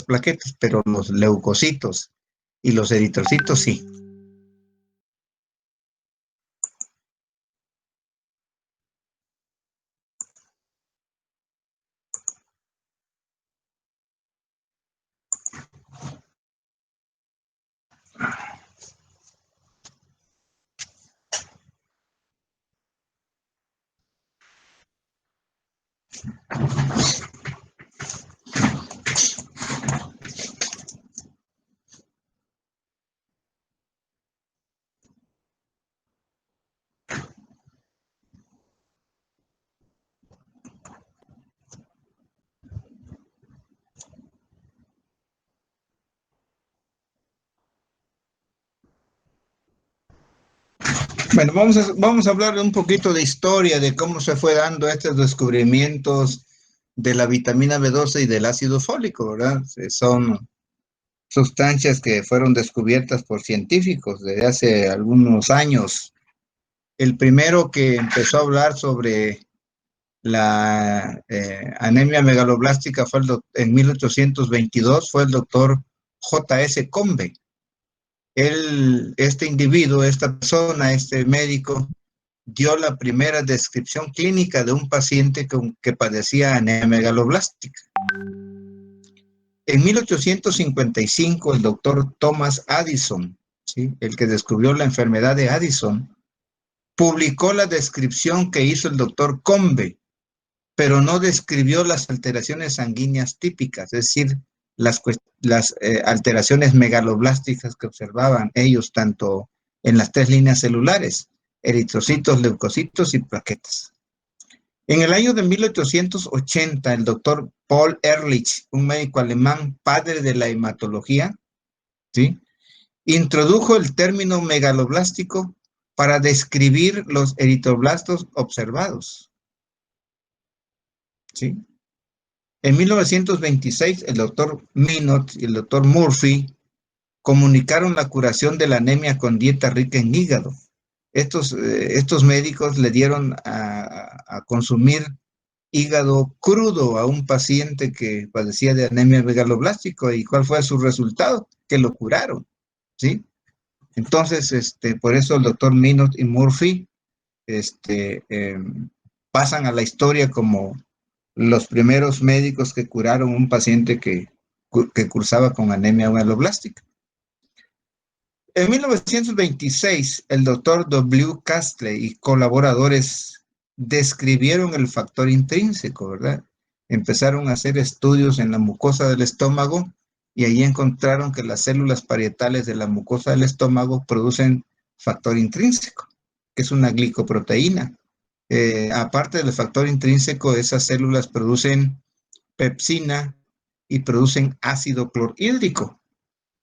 plaquetas, pero los leucocitos y los eritrocitos sí. Bueno, vamos a hablar un poquito de historia, de cómo se fue dando estos descubrimientos de la vitamina B12 y del ácido fólico, ¿verdad? Son sustancias que fueron descubiertas por científicos desde hace algunos años. El primero que empezó a hablar sobre la anemia megaloblástica fue en 1822, fue el doctor J.S. Combe. Este individuo, esta persona, este médico, dio la primera descripción clínica de un paciente que padecía anemia megaloblástica. En 1855, el doctor Thomas Addison, ¿sí?, el que descubrió la enfermedad de Addison, publicó la descripción que hizo el doctor Combe, pero no describió las alteraciones sanguíneas típicas, es decir, las alteraciones megaloblásticas que observaban ellos tanto en las 3 líneas celulares, eritrocitos, leucocitos y plaquetas. En el año de 1880, el doctor Paul Ehrlich, un médico alemán, padre de la hematología, ¿sí?, introdujo el término megaloblástico para describir los eritroblastos observados, ¿sí? En 1926, el doctor Minot y el doctor Murphy comunicaron la curación de la anemia con dieta rica en hígado. Estos médicos le dieron a consumir hígado crudo a un paciente que padecía de anemia megaloblástico. ¿Y cuál fue su resultado? Que lo curaron, ¿sí? Entonces, por eso el doctor Minot y Murphy pasan a la historia como los primeros médicos que curaron a un paciente que cursaba con anemia megaloblástica. En 1926, el doctor W. Castle y colaboradores describieron el factor intrínseco, ¿verdad? Empezaron a hacer estudios en la mucosa del estómago y ahí encontraron que las células parietales de la mucosa del estómago producen factor intrínseco, que es una glicoproteína. Aparte del factor intrínseco, esas células producen pepsina y producen ácido clorhídrico,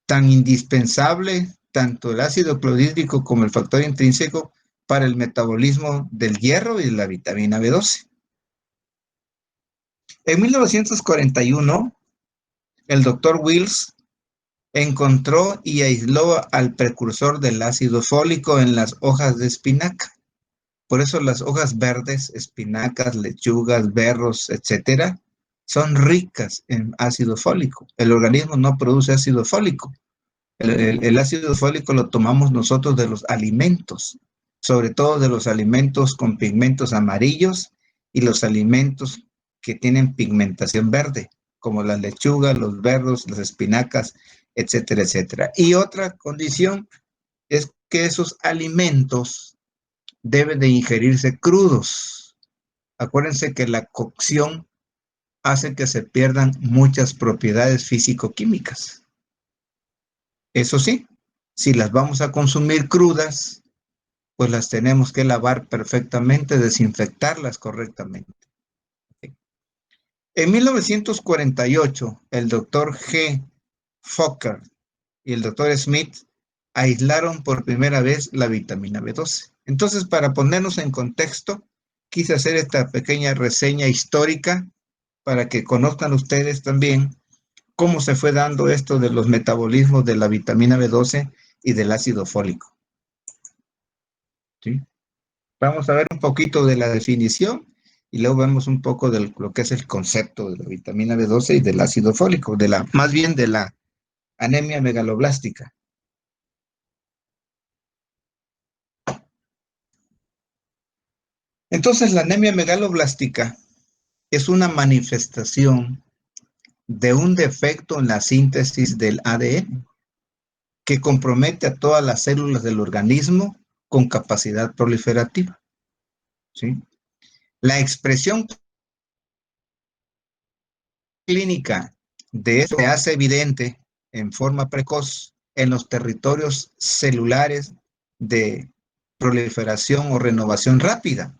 tan indispensable tanto el ácido clorhídrico como el factor intrínseco para el metabolismo del hierro y de la vitamina B12. En 1941, el doctor Wills encontró y aisló al precursor del ácido fólico en las hojas de espinaca. Por eso las hojas verdes, espinacas, lechugas, berros, etcétera, son ricas en ácido fólico. El organismo no produce ácido fólico. El ácido fólico lo tomamos nosotros de los alimentos, sobre todo de los alimentos con pigmentos amarillos y los alimentos que tienen pigmentación verde, como las lechugas, los berros, las espinacas, etcétera, etcétera. Y otra condición es que esos alimentos deben de ingerirse crudos. Acuérdense que la cocción hace que se pierdan muchas propiedades físico-químicas. Eso sí, si las vamos a consumir crudas, pues las tenemos que lavar perfectamente, desinfectarlas correctamente. En 1948, el doctor G. Fokker y el doctor Smith aislaron por primera vez la vitamina B12. Entonces, para ponernos en contexto, quise hacer esta pequeña reseña histórica para que conozcan ustedes también cómo se fue dando esto de los metabolismos de la vitamina B12 y del ácido fólico. ¿Sí? Vamos a ver un poquito de la definición y luego vemos un poco de lo que es el concepto de la vitamina B12 y del ácido fólico, más bien de la anemia megaloblástica. Entonces, la anemia megaloblástica es una manifestación de un defecto en la síntesis del ADN que compromete a todas las células del organismo con capacidad proliferativa, ¿sí? La expresión clínica de esto se hace evidente en forma precoz en los territorios celulares de proliferación o renovación rápida,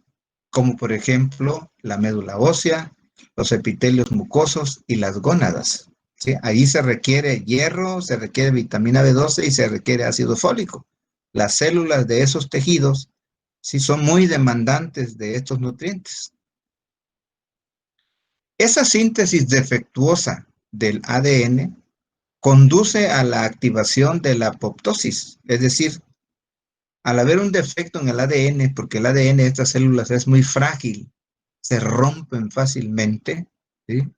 como por ejemplo la médula ósea, los epitelios mucosos y las gónadas. ¿Sí? Ahí se requiere hierro, se requiere vitamina B12 y se requiere ácido fólico. Las células de esos tejidos sí son muy demandantes de estos nutrientes. Esa síntesis defectuosa del ADN conduce a la activación de la apoptosis, es decir, al haber un defecto en el ADN, porque el ADN de estas células es muy frágil, se rompen fácilmente, ¿sí?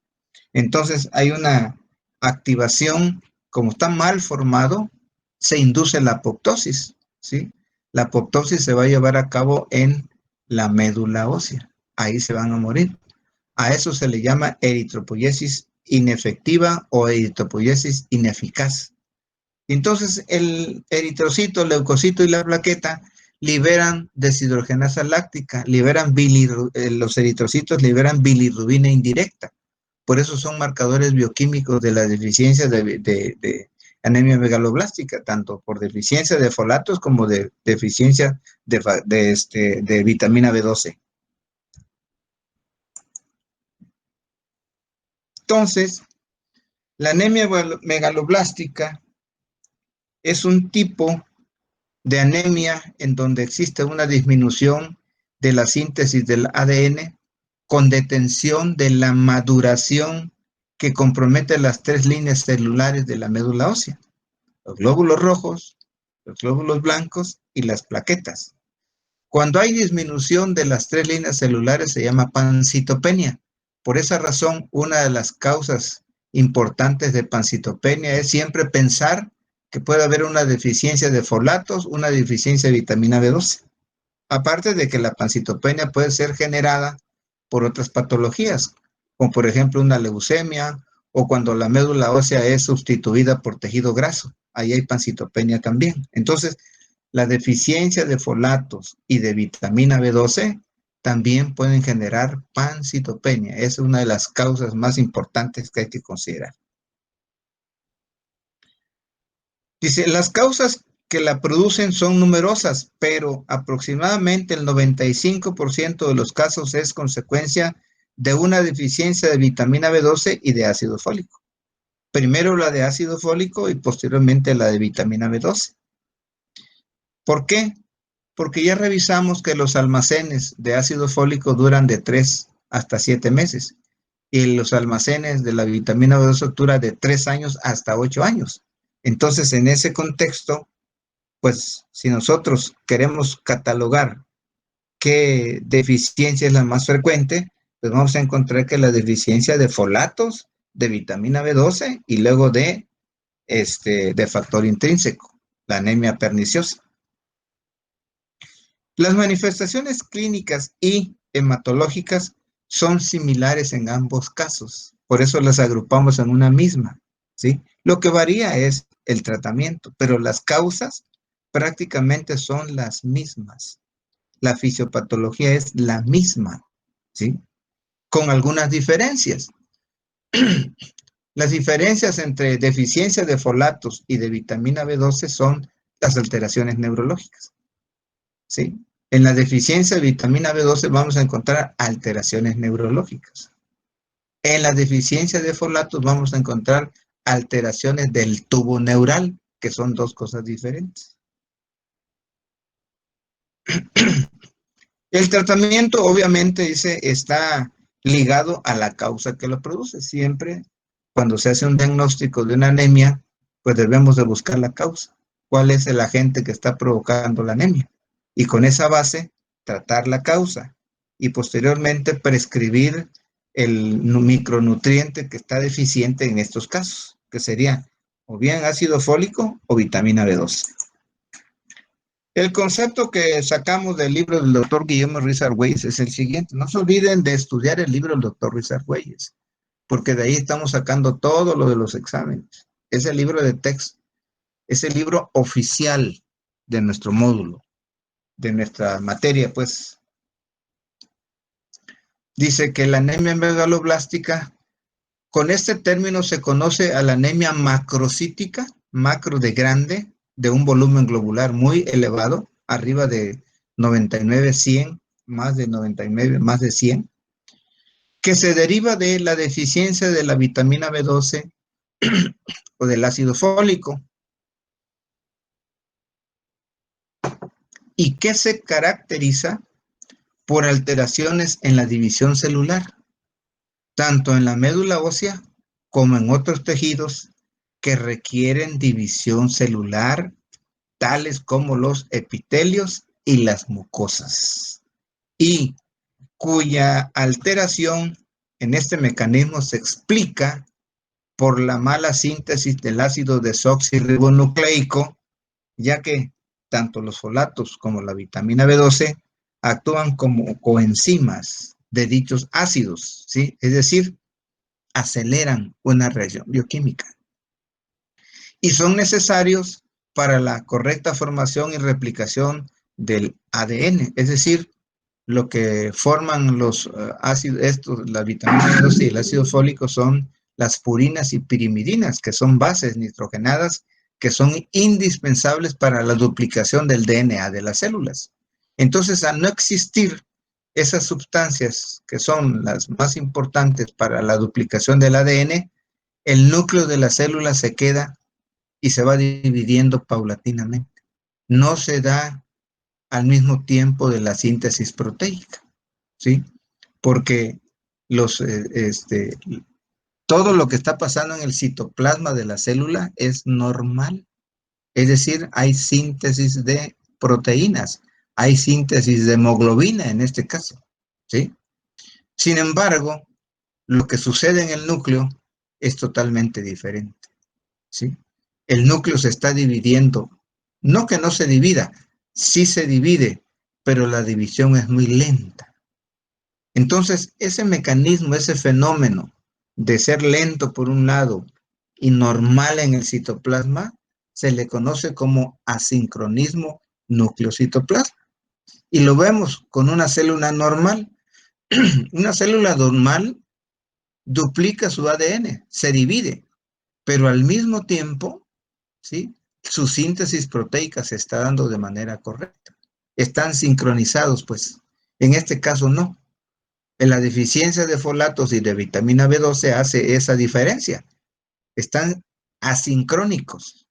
Entonces hay una activación, como está mal formado, se induce la apoptosis, ¿sí? La apoptosis se va a llevar a cabo en la médula ósea, ahí se van a morir. A eso se le llama eritropoyesis inefectiva o eritropoyesis ineficaz. Entonces, el eritrocito, el leucocito y la plaqueta liberan deshidrogenasa láctica, los eritrocitos liberan bilirrubina indirecta. Por eso son marcadores bioquímicos de la deficiencia de anemia megaloblástica, tanto por deficiencia de folatos como de deficiencia de vitamina B12. Entonces, la anemia megaloblástica es un tipo de anemia en donde existe una disminución de la síntesis del ADN con detención de la maduración que compromete las tres líneas celulares de la médula ósea, los glóbulos rojos, los glóbulos blancos y las plaquetas. Cuando hay disminución de las tres líneas celulares se llama pancitopenia. Por esa razón, una de las causas importantes de pancitopenia es siempre pensar que puede haber una deficiencia de folatos, una deficiencia de vitamina B12. Aparte de que la pancitopenia puede ser generada por otras patologías, como por ejemplo una leucemia o cuando la médula ósea es sustituida por tejido graso. Ahí hay pancitopenia también. Entonces, la deficiencia de folatos y de vitamina B12 también pueden generar pancitopenia. Es una de las causas más importantes que hay que considerar. Dice, las causas que la producen son numerosas, pero aproximadamente el 95% de los casos es consecuencia de una deficiencia de vitamina B12 y de ácido fólico. Primero la de ácido fólico y posteriormente la de vitamina B12. ¿Por qué? Porque ya revisamos que los almacenes de ácido fólico duran de 3 hasta 7 meses y los almacenes de la vitamina B12 duran de 3 años hasta 8 años. Entonces, en ese contexto, pues si nosotros queremos catalogar qué deficiencia es la más frecuente, pues vamos a encontrar que la deficiencia de folatos, de vitamina B12 y luego de factor intrínseco, la anemia perniciosa. Las manifestaciones clínicas y hematológicas son similares en ambos casos, por eso las agrupamos en una misma, ¿sí? Lo que varía es el tratamiento, pero las causas prácticamente son las mismas. La fisiopatología es la misma, ¿sí? Con algunas diferencias. Las diferencias entre deficiencia de folatos y de vitamina B12 son las alteraciones neurológicas, ¿sí? En la deficiencia de vitamina B12 vamos a encontrar alteraciones neurológicas. En la deficiencia de folatos vamos a encontrar alteraciones del tubo neural, que son dos cosas diferentes. El tratamiento, obviamente, dice, está ligado a la causa que lo produce. Siempre, cuando se hace un diagnóstico de una anemia, pues debemos de buscar la causa. ¿Cuál es el agente que está provocando la anemia? Y con esa base, tratar la causa. y posteriormente prescribir el micronutriente que está deficiente en estos casos, que sería o bien ácido fólico o vitamina B12. El concepto que sacamos del libro del doctor Guillermo Ruiz Argüelles es el siguiente. No se olviden de estudiar el libro del doctor Ruiz Argüelles, porque de ahí estamos sacando todo lo de los exámenes. Es el libro de texto, es el libro oficial de nuestro módulo, de nuestra materia, pues. Dice que la anemia megaloblástica, con este término se conoce a la anemia macrocítica, macro de grande, de un volumen globular muy elevado, arriba de 99, 100, más de 99, más de 100, que se deriva de la deficiencia de la vitamina B12 o del ácido fólico, y que se caracteriza por alteraciones en la división celular, tanto en la médula ósea como en otros tejidos que requieren división celular, tales como los epitelios y las mucosas, y cuya alteración en este mecanismo se explica por la mala síntesis del ácido desoxirribonucleico, ya que tanto los folatos como la vitamina B12 actúan como coenzimas de dichos ácidos, ¿sí? Es decir, aceleran una reacción bioquímica y son necesarios para la correcta formación y replicación del ADN, es decir, lo que forman los ácidos, estos, la vitamina B12 y el ácido fólico son las purinas y pirimidinas, que son bases nitrogenadas que son indispensables para la duplicación del DNA de las células. Entonces, al no existir esas sustancias que son las más importantes para la duplicación del ADN, el núcleo de la célula se queda y se va dividiendo paulatinamente. No se da al mismo tiempo de la síntesis proteica, ¿sí? Porque los, todo lo que está pasando en el citoplasma de la célula es normal. Es decir, hay síntesis de proteínas, hay síntesis de hemoglobina en este caso, ¿sí? Sin embargo, lo que sucede en el núcleo es totalmente diferente, ¿sí? El núcleo se está dividiendo, no que no se divida, sí se divide, pero la división es muy lenta. Entonces, ese mecanismo, ese fenómeno de ser lento por un lado y normal en el citoplasma, se le conoce como asincronismo nucleocitoplasma. Y lo vemos con una célula normal. Una célula normal duplica su ADN, se divide, pero al mismo tiempo, ¿sí? Su síntesis proteica se está dando de manera correcta. Están sincronizados, pues. En este caso no. En la deficiencia de folatos y de vitamina B12 hace esa diferencia. Están asincrónicos.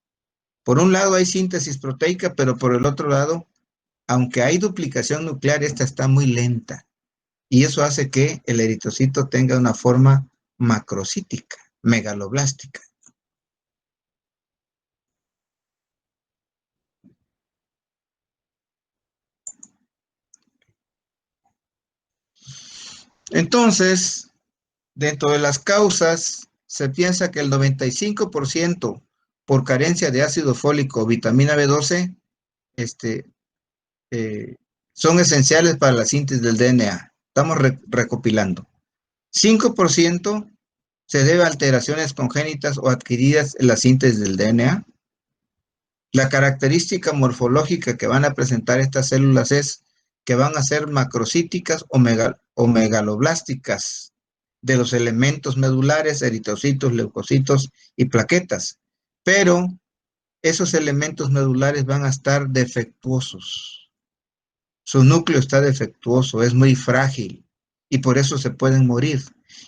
Por un lado hay síntesis proteica, pero por el otro lado, aunque hay duplicación nuclear, esta está muy lenta. Y eso hace que el eritrocito tenga una forma macrocítica, megaloblástica. Entonces, dentro de las causas, se piensa que el 95% por carencia de ácido fólico o vitamina B12 este, son esenciales para la síntesis del DNA. Estamos recopilando. 5% se debe a alteraciones congénitas o adquiridas en la síntesis del DNA. La característica morfológica que van a presentar estas células es que van a ser macrocíticas o megaloblásticas de los elementos medulares, eritrocitos, leucocitos y plaquetas. Pero esos elementos medulares van a estar defectuosos. Su núcleo está defectuoso, es muy frágil y por eso se pueden morir.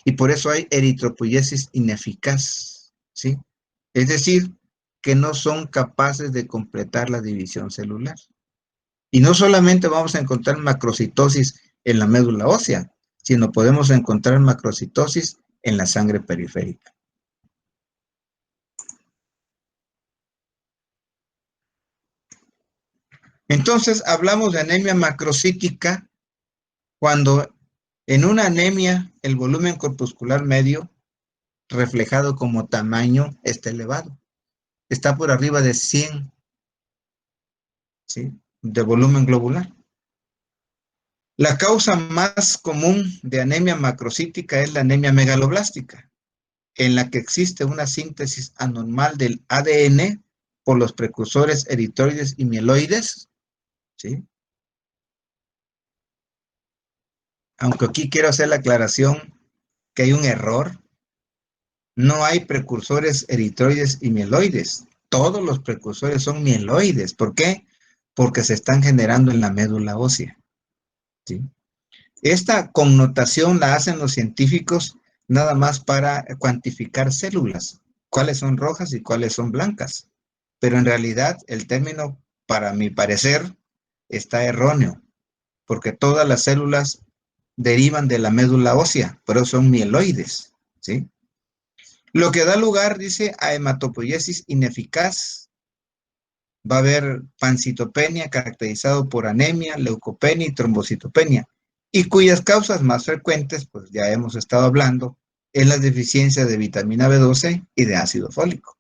Y por eso hay eritropoyesis ineficaz, ¿sí? Es decir, que no son capaces de completar la división celular. Y no solamente vamos a encontrar macrocitosis en la médula ósea, sino podemos encontrar macrocitosis en la sangre periférica. Entonces, hablamos de anemia macrocítica Cuando en una anemia el volumen corpuscular medio, reflejado como tamaño, está elevado. Está por arriba de 100, ¿sí?, de volumen globular. La causa más común de anemia macrocítica es la anemia megaloblástica, en la que existe una síntesis anormal del ADN por los precursores eritroides y mieloides, ¿sí? Aunque aquí quiero hacer la aclaración que hay un error. No hay precursores eritroides y mieloides. Todos los precursores son mieloides. ¿Por qué? Porque se están generando en la médula ósea, ¿sí? Esta connotación la hacen los científicos nada más para cuantificar células, cuáles son rojas y cuáles son blancas. Pero en realidad el término, para mi parecer, está erróneo, porque todas las células derivan de la médula ósea, pero son mieloides, ¿sí? Lo que da lugar, dice, a hematopoiesis ineficaz. Va a haber pancitopenia caracterizado por anemia, leucopenia y trombocitopenia, y cuyas causas más frecuentes, pues ya hemos estado hablando, es la deficiencia de vitamina B12 y de ácido fólico.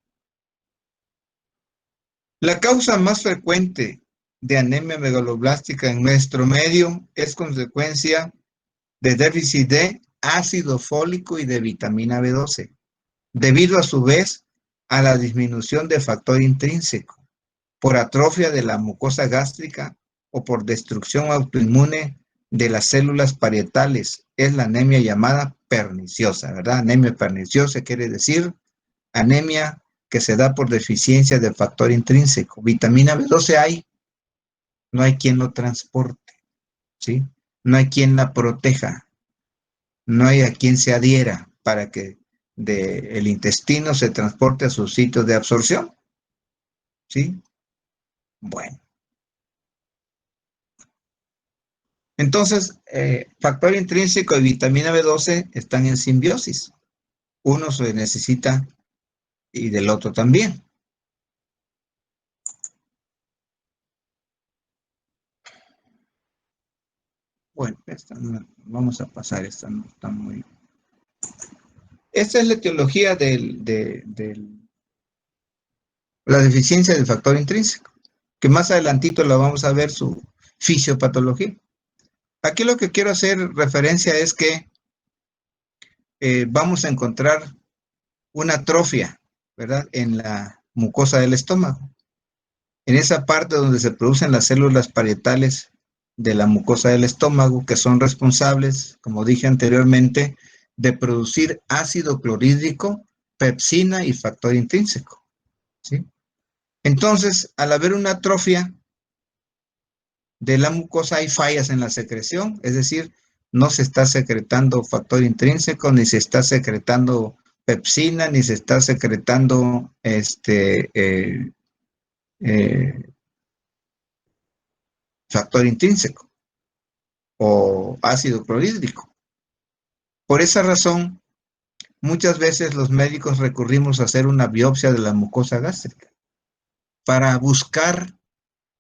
La causa más frecuente de anemia megaloblástica en nuestro medio es consecuencia de déficit de ácido fólico y de vitamina B12, debido a su vez a la disminución de factor intrínseco, por atrofia de la mucosa gástrica o por destrucción autoinmune de las células parietales. Es la anemia llamada perniciosa, ¿verdad? Anemia perniciosa quiere decir anemia que se da por deficiencia de factor intrínseco. Vitamina B12 hay, no hay quien lo transporte, ¿sí? No hay quien la proteja, no hay a quien se adhiera para que el intestino se transporte a sus sitios de absorción, ¿sí? Bueno. Entonces, factor intrínseco y vitamina B12 están en simbiosis. Uno se necesita y del otro también. Bueno, vamos a pasar, esta no está muy... Esta es la etiología de la deficiencia del factor intrínseco, que más adelantito la vamos a ver su fisiopatología. Aquí lo que quiero hacer referencia es que vamos a encontrar una atrofia, ¿verdad?, en la mucosa del estómago. En esa parte donde se producen las células parietales de la mucosa del estómago, que son responsables, como dije anteriormente, de producir ácido clorhídrico, pepsina y factor intrínseco, ¿sí? Entonces, al haber una atrofia de la mucosa, hay fallas en la secreción, es decir, no se está secretando factor intrínseco, ni se está secretando pepsina, ni se está secretando factor intrínseco o ácido clorhídrico. Por esa razón, muchas veces los médicos recurrimos a hacer una biopsia de la mucosa gástrica para buscar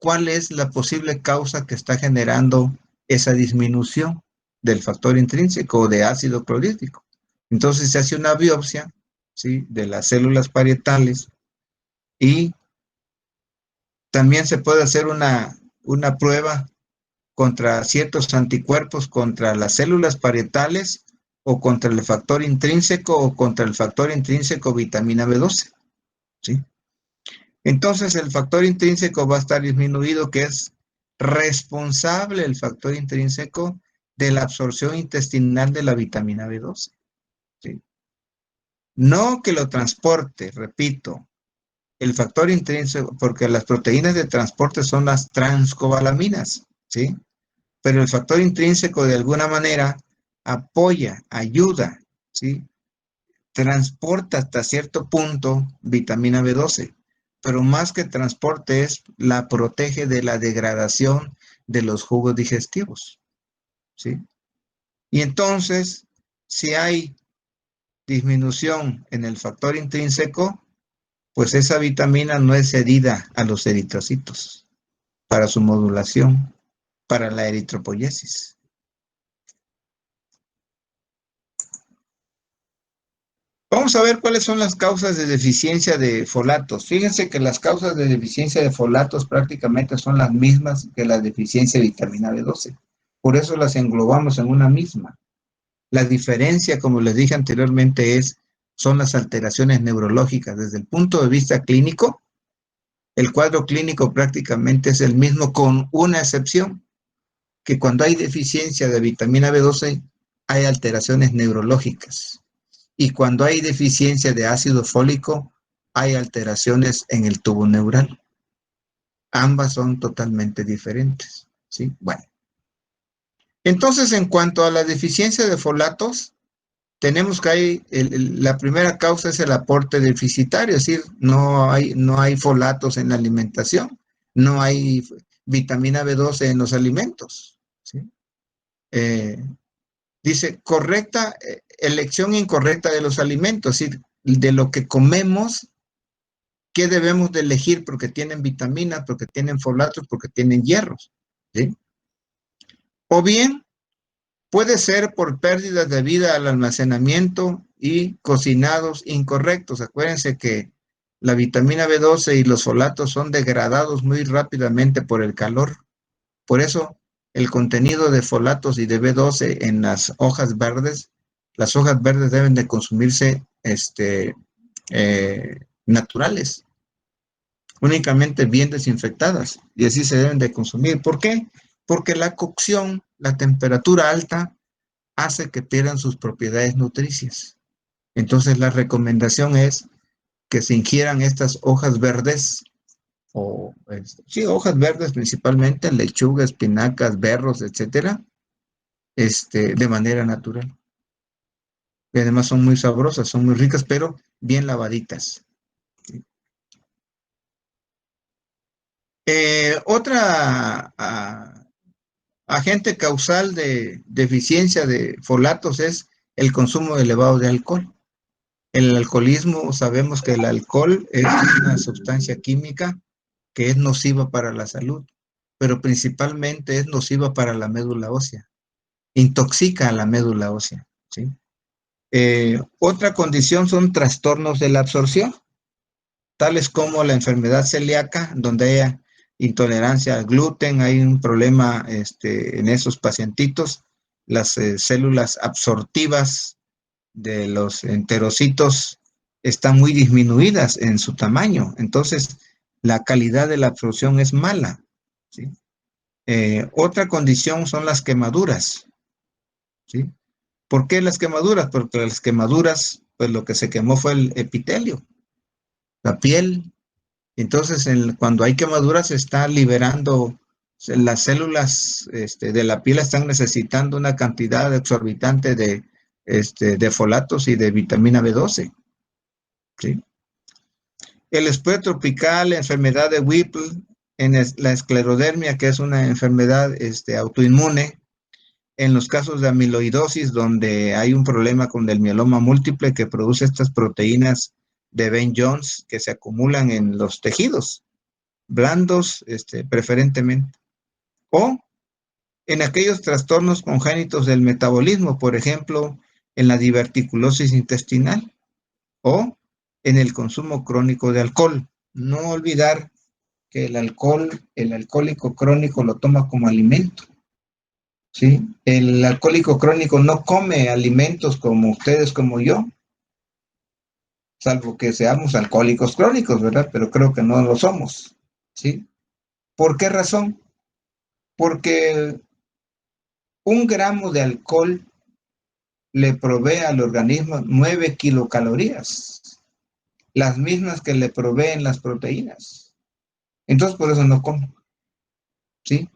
cuál es la posible causa que está generando esa disminución del factor intrínseco o de ácido clorhídrico. Entonces se hace una biopsia, ¿sí?, de las células parietales, y también se puede hacer una prueba contra ciertos anticuerpos contra las células parietales o contra el factor intrínseco o contra el factor intrínseco vitamina B12, ¿sí? Entonces el factor intrínseco va a estar disminuido, que es responsable el factor intrínseco de la absorción intestinal de la vitamina B12, ¿sí? No que lo transporte, repito, el factor intrínseco, porque las proteínas de transporte son las transcobalaminas, ¿sí? Pero el factor intrínseco de alguna manera apoya, ayuda, ¿sí? Transporta hasta cierto punto vitamina B12, pero más que transporte es la protege de la degradación de los jugos digestivos, ¿sí? Y entonces, si hay disminución en el factor intrínseco, pues esa vitamina no es cedida a los eritrocitos para su modulación, para la eritropoyesis. Vamos a ver cuáles son las causas de deficiencia de folatos. Fíjense que las causas de deficiencia de folatos prácticamente son las mismas que la deficiencia de vitamina B12. Por eso las englobamos en una misma. La diferencia, como les dije anteriormente, son las alteraciones neurológicas. Desde el punto de vista clínico, el cuadro clínico prácticamente es el mismo con una excepción, que cuando hay deficiencia de vitamina B12 hay alteraciones neurológicas. Y cuando hay deficiencia de ácido fólico, hay alteraciones en el tubo neural. Ambas son totalmente diferentes, ¿sí? Bueno, entonces en cuanto a la deficiencia de folatos, tenemos que la primera causa es el aporte deficitario, es decir, no hay folatos en la alimentación, no hay vitamina B12 en los alimentos, ¿sí? Eh, Dice, elección incorrecta de los alimentos, es decir, de lo que comemos, ¿qué debemos de elegir? Porque tienen vitaminas, porque tienen folatos, porque tienen hierros, ¿sí? O bien, puede ser por pérdidas debidas al almacenamiento y cocinados incorrectos. Acuérdense que la vitamina B12 y los folatos son degradados muy rápidamente por el calor. Por eso, el contenido de folatos y de B12 en las hojas verdes deben de consumirse naturales, únicamente bien desinfectadas, y así se deben de consumir. ¿Por qué? Porque la cocción, la temperatura alta, hace que pierdan sus propiedades nutricias. Entonces, la recomendación es que se ingieran estas hojas verdes, sí, hojas verdes principalmente, lechuga, espinacas, berros, etcétera, de manera natural. Y además son muy sabrosas, son muy ricas, pero bien lavaditas. Otra agente causal de deficiencia de folatos es el consumo elevado de alcohol. El alcoholismo, sabemos que el alcohol es una sustancia química que es nociva para la salud, pero principalmente es nociva para la médula ósea, intoxica a la médula ósea, ¿sí? Otra condición son trastornos de la absorción, tales como la enfermedad celíaca, donde hay intolerancia al gluten, hay un problema en esos pacientitos, las células absortivas de los enterocitos están muy disminuidas en su tamaño, entonces la calidad de la absorción es mala, ¿sí? Otra condición son las quemaduras, ¿sí? ¿Por qué las quemaduras? Porque las quemaduras, pues lo que se quemó fue el epitelio, la piel. Entonces, cuando hay quemaduras, se está liberando, las células de la piel están necesitando una cantidad exorbitante de folatos y de vitamina B12, ¿sí? El espuelo tropical, la enfermedad de Whipple, la esclerodermia, que es una enfermedad autoinmune, en los casos de amiloidosis, donde hay un problema con el mieloma múltiple que produce estas proteínas de Ben-Jones que se acumulan en los tejidos blandos, preferentemente, o en aquellos trastornos congénitos del metabolismo, por ejemplo, en la diverticulosis intestinal o en el consumo crónico de alcohol. No olvidar que el alcohólico crónico lo toma como alimento, ¿sí? El alcohólico crónico no come alimentos como ustedes, como yo, salvo que seamos alcohólicos crónicos, ¿verdad? Pero creo que no lo somos, ¿sí? ¿Por qué razón? Porque 1 gramo de alcohol le provee al organismo 9 kilocalorías, las mismas que le proveen las proteínas. Entonces, por eso no come, ¿sí?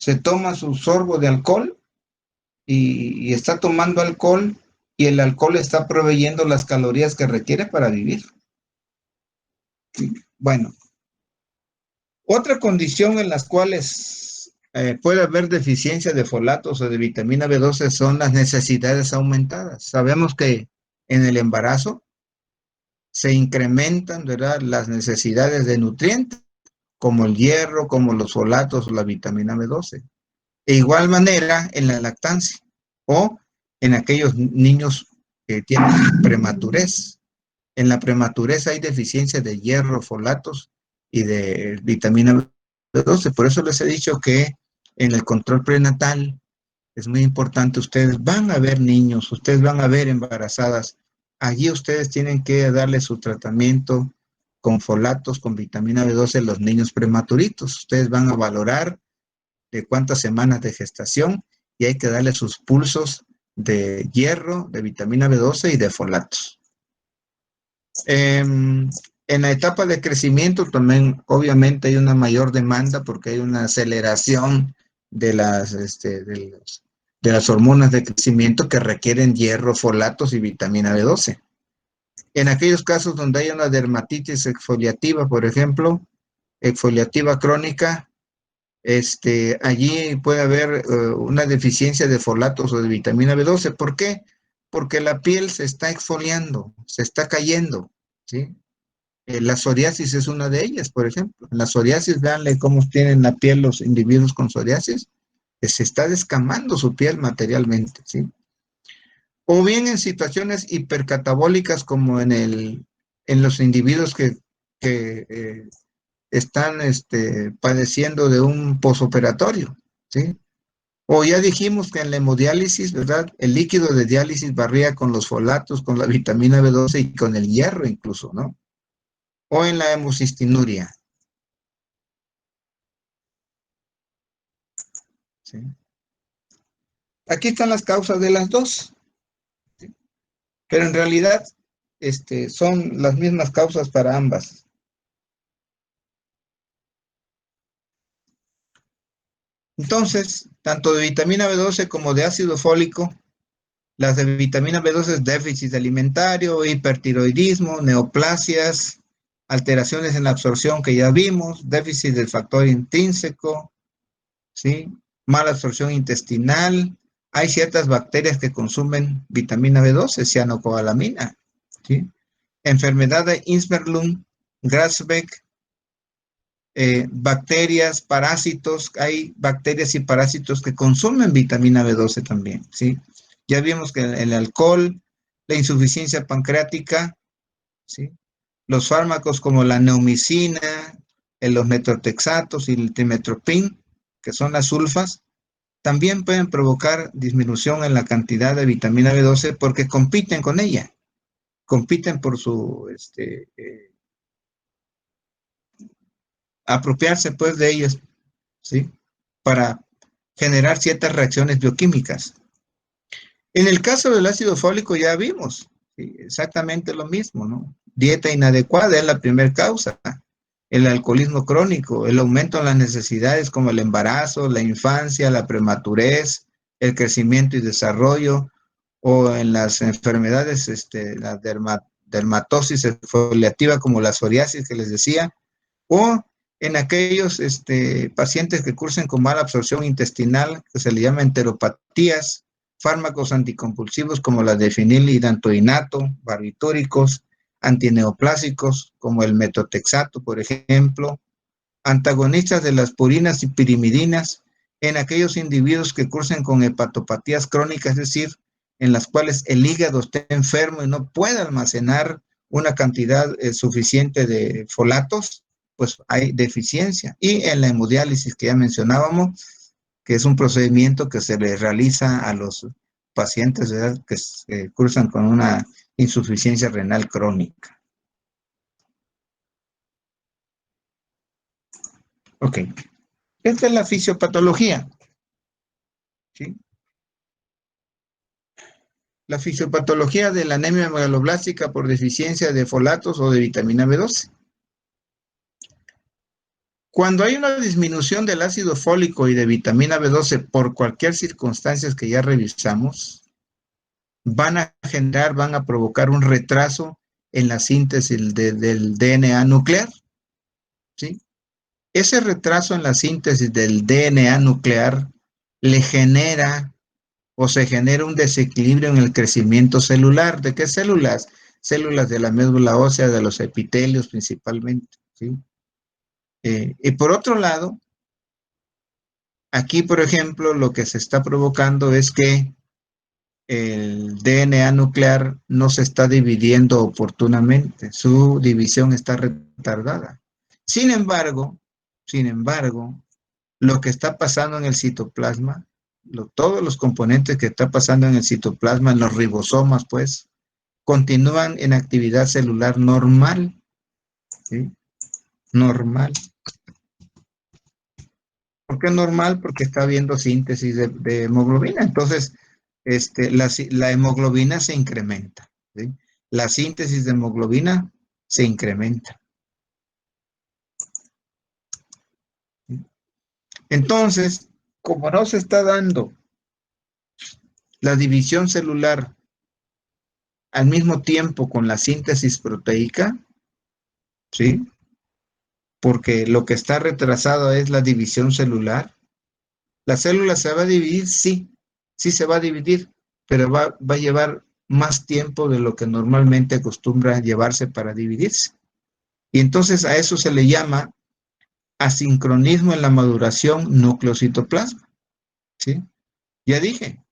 Se toma su sorbo de alcohol y está tomando alcohol y el alcohol está proveyendo las calorías que requiere para vivir. ¿Sí? Bueno, otra condición en las cuales puede haber deficiencia de folatos o de vitamina B12 son las necesidades aumentadas. Sabemos que en el embarazo se incrementan, ¿verdad?, las necesidades de nutrientes, como el hierro, como los folatos o la vitamina B12. De igual manera en la lactancia o en aquellos niños tienen prematurez. En la prematurez hay deficiencia de hierro, folatos y de vitamina B12. Por eso les he dicho que en el control prenatal es muy importante. Ustedes van a ver niños, ustedes van a ver embarazadas. Allí ustedes tienen que darle su tratamiento con folatos, con vitamina B12 a los niños prematuritos. Ustedes van a valorar de cuántas semanas de gestación y hay que darle sus pulsos de hierro, de vitamina B12 y de folatos. En la etapa de crecimiento también obviamente hay una mayor demanda porque hay una aceleración de de las hormonas de crecimiento que requieren hierro, folatos y vitamina B12. En aquellos casos donde hay una dermatitis exfoliativa, por ejemplo, exfoliativa crónica, allí puede haber una deficiencia de folatos o de vitamina B12. ¿Por qué? Porque la piel se está exfoliando, se está cayendo, ¿sí? La psoriasis es una de ellas, por ejemplo. En la psoriasis, veanle cómo tienen la piel los individuos con psoriasis, que se está descamando su piel materialmente, ¿sí? O bien en situaciones hipercatabólicas como en los individuos que están padeciendo de un posoperatorio, ¿sí? O ya dijimos que en la hemodiálisis, ¿verdad? El líquido de diálisis barría con los folatos, con la vitamina B12 y con el hierro incluso, ¿no? O en la hemocistinuria, ¿sí? Aquí están las causas de las dos, ¿sí? Pero en realidad son las mismas causas para ambas. Entonces, tanto de vitamina B12 como de ácido fólico, las de vitamina B12 es déficit alimentario, hipertiroidismo, neoplasias, alteraciones en la absorción que ya vimos, déficit del factor intrínseco, ¿sí? Mala absorción intestinal. Hay ciertas bacterias que consumen vitamina B12, cianocobalamina, ¿sí? Enfermedad de Innsbruck, Grasbeck, bacterias, parásitos, hay bacterias y parásitos que consumen vitamina B12 también, ¿sí? Ya vimos que el alcohol, la insuficiencia pancreática, ¿sí? Los fármacos como la neomicina, los metrotexatos y el trimetoprim, que son las sulfas, también pueden provocar disminución en la cantidad de vitamina B12 porque compiten con ella, compiten por su apropiarse pues de ellas, ¿sí? Para generar ciertas reacciones bioquímicas. En el caso del ácido fólico ya vimos, ¿sí? Exactamente lo mismo, ¿no? Dieta inadecuada es la primera causa, el alcoholismo crónico, el aumento en las necesidades como el embarazo, la infancia, la prematurez, el crecimiento y desarrollo, o en las enfermedades, la dermatosis exfoliativa como la psoriasis que les decía, o en aquellos pacientes que cursen con mala absorción intestinal, que se le llama enteropatías, fármacos anticonvulsivos como la de fenilhidantoinato, barbitúricos, antineoplásicos como el metotrexato, por ejemplo, antagonistas de las purinas y pirimidinas en aquellos individuos que cursen con hepatopatías crónicas, es decir, en las cuales el hígado esté enfermo y no puede almacenar una cantidad suficiente de folatos, pues hay deficiencia. Y en la hemodiálisis que ya mencionábamos, que es un procedimiento que se le realiza a los pacientes, ¿verdad?, que cursan con una insuficiencia renal crónica. Ok. Esta es la fisiopatología, ¿sí? La fisiopatología de la anemia megaloblástica por deficiencia de folatos o de vitamina B12. Cuando hay una disminución del ácido fólico y de vitamina B12 por cualquier circunstancia que ya revisamos, van a provocar un retraso en la síntesis del DNA nuclear, ¿sí? Ese retraso en la síntesis del DNA nuclear le genera o se genera un desequilibrio en el crecimiento celular. ¿De qué células? Células de la médula ósea, de los epitelios principalmente, ¿sí? Y por otro lado, aquí, por ejemplo, lo que se está provocando es que el DNA nuclear no se está dividiendo oportunamente, su división está retardada. Sin embargo, lo que está pasando en el citoplasma, todos los componentes que está pasando en el citoplasma, en los ribosomas, pues, continúan en actividad celular normal, ¿sí? Normal. ¿Por qué normal? Porque está habiendo síntesis de hemoglobina. Entonces, la hemoglobina se incrementa, ¿sí? La síntesis de hemoglobina se incrementa. ¿Sí? Entonces, como no se está dando la división celular al mismo tiempo con la síntesis proteica, ¿sí? Porque lo que está retrasado es la división celular. ¿La célula se va a dividir? Sí, sí se va a dividir, pero va a llevar más tiempo de lo que normalmente acostumbra llevarse para dividirse. Y entonces a eso se le llama asincronismo en la maduración núcleo-citoplasma, ¿sí? Ya dije,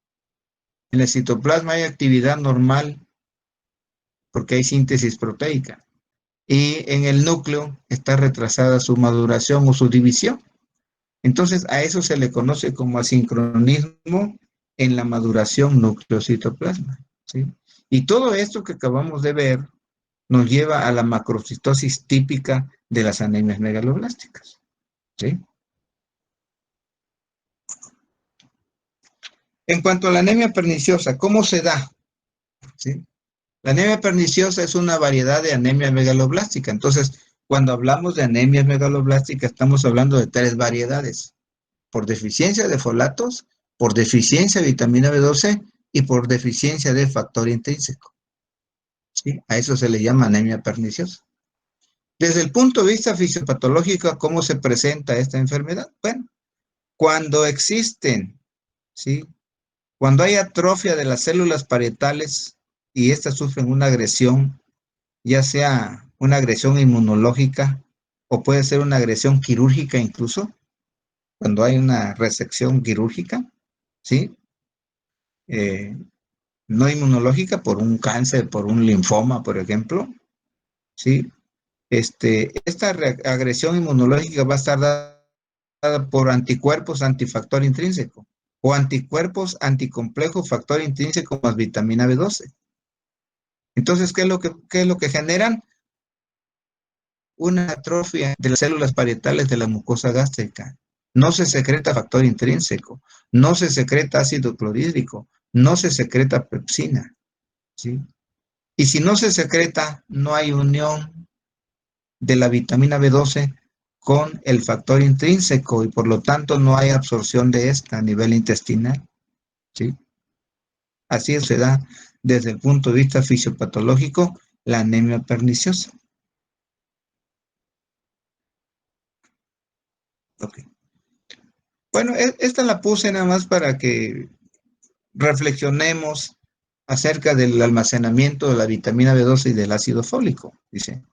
en el citoplasma hay actividad normal porque hay síntesis proteica. Y en el núcleo está retrasada su maduración o su división. Entonces, a eso se le conoce como asincronismo en la maduración núcleo-citoplasma, ¿sí? Y todo esto que acabamos de ver nos lleva a la macrocitosis típica de las anemias megaloblásticas, ¿sí? En cuanto a la anemia perniciosa, ¿cómo se da? ¿Sí? La anemia perniciosa es una variedad de anemia megaloblástica. Entonces, cuando hablamos de anemia megaloblástica, estamos hablando de tres variedades: por deficiencia de folatos, por deficiencia de vitamina B12 y por deficiencia de factor intrínseco, ¿sí? A eso se le llama anemia perniciosa. Desde el punto de vista fisiopatológico, ¿cómo se presenta esta enfermedad? Bueno, cuando existen, ¿sí? Cuando hay atrofia de las células parietales y éstas sufren una agresión, ya sea una agresión inmunológica o puede ser una agresión quirúrgica incluso, cuando hay una resección quirúrgica, ¿sí? Eh, no inmunológica por un cáncer, por un linfoma, por ejemplo, ¿sí? Esta agresión inmunológica va a estar dada por anticuerpos antifactor intrínseco o anticuerpos anticomplejo factor intrínseco más vitamina B12. Entonces, qué es lo que generan? Una atrofia de las células parietales de la mucosa gástrica. No se secreta factor intrínseco, no se secreta ácido clorhídrico, no se secreta pepsina, ¿sí? Y si no se secreta, no hay unión de la vitamina B12 con el factor intrínseco y por lo tanto no hay absorción de esta a nivel intestinal, ¿sí? Así se da desde el punto de vista fisiopatológico la anemia perniciosa. Okay. Bueno, esta la puse nada más para que reflexionemos acerca del almacenamiento de la vitamina B12 y del ácido fólico. Dice,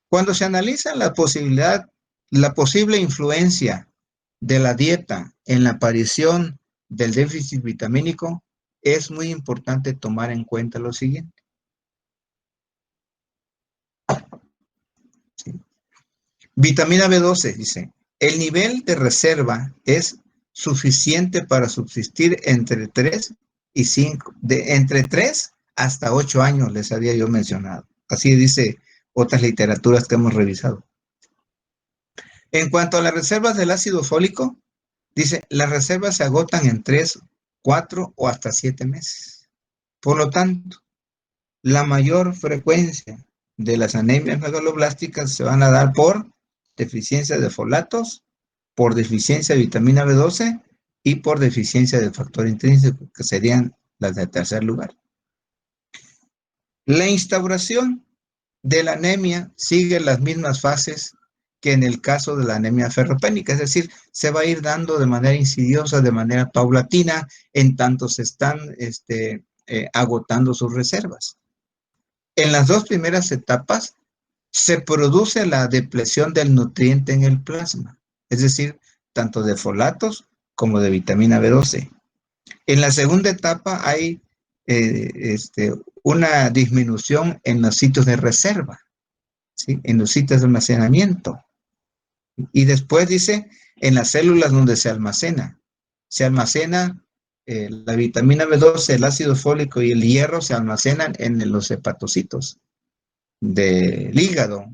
cuando se analiza la posible influencia de la dieta en la aparición del déficit vitamínico, es muy importante tomar en cuenta lo siguiente. ¿Sí? Vitamina B12, dice, el nivel de reserva es suficiente para subsistir entre 3 y 5, entre 3 hasta 8 años, les había yo mencionado. Así dice otras literaturas que hemos revisado. En cuanto a las reservas del ácido fólico, dice, las reservas se agotan en 3, 4 o hasta 7 meses. Por lo tanto, la mayor frecuencia de las anemias megaloblásticas se van a dar por deficiencia de folatos, por deficiencia de vitamina B12 y por deficiencia del factor intrínseco, que serían las de tercer lugar. La instauración de la anemia sigue las mismas fases que en el caso de la anemia ferropénica, es decir, se va a ir dando de manera insidiosa, de manera paulatina, en tanto se están agotando sus reservas. En las dos primeras etapas se produce la depleción del nutriente en el plasma, es decir, tanto de folatos como de vitamina B12. En la segunda etapa hay una disminución en los sitios de reserva, ¿sí? En los sitios de almacenamiento. Y después dice, en las células donde se almacena la vitamina B12, el ácido fólico y el hierro se almacenan en los hepatocitos del hígado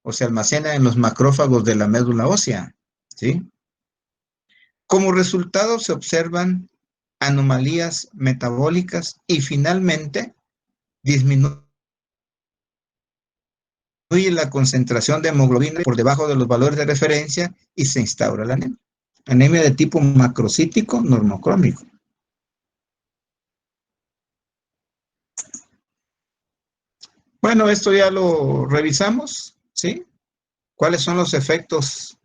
o se almacenan en los macrófagos de la médula ósea, ¿sí? Como resultado se observan anomalías metabólicas y finalmente disminuye la concentración de hemoglobina por debajo de los valores de referencia y se instaura la anemia. Anemia de tipo macrocítico normocrómico. Bueno, esto ya lo revisamos, ¿sí? ¿Cuáles son los efectos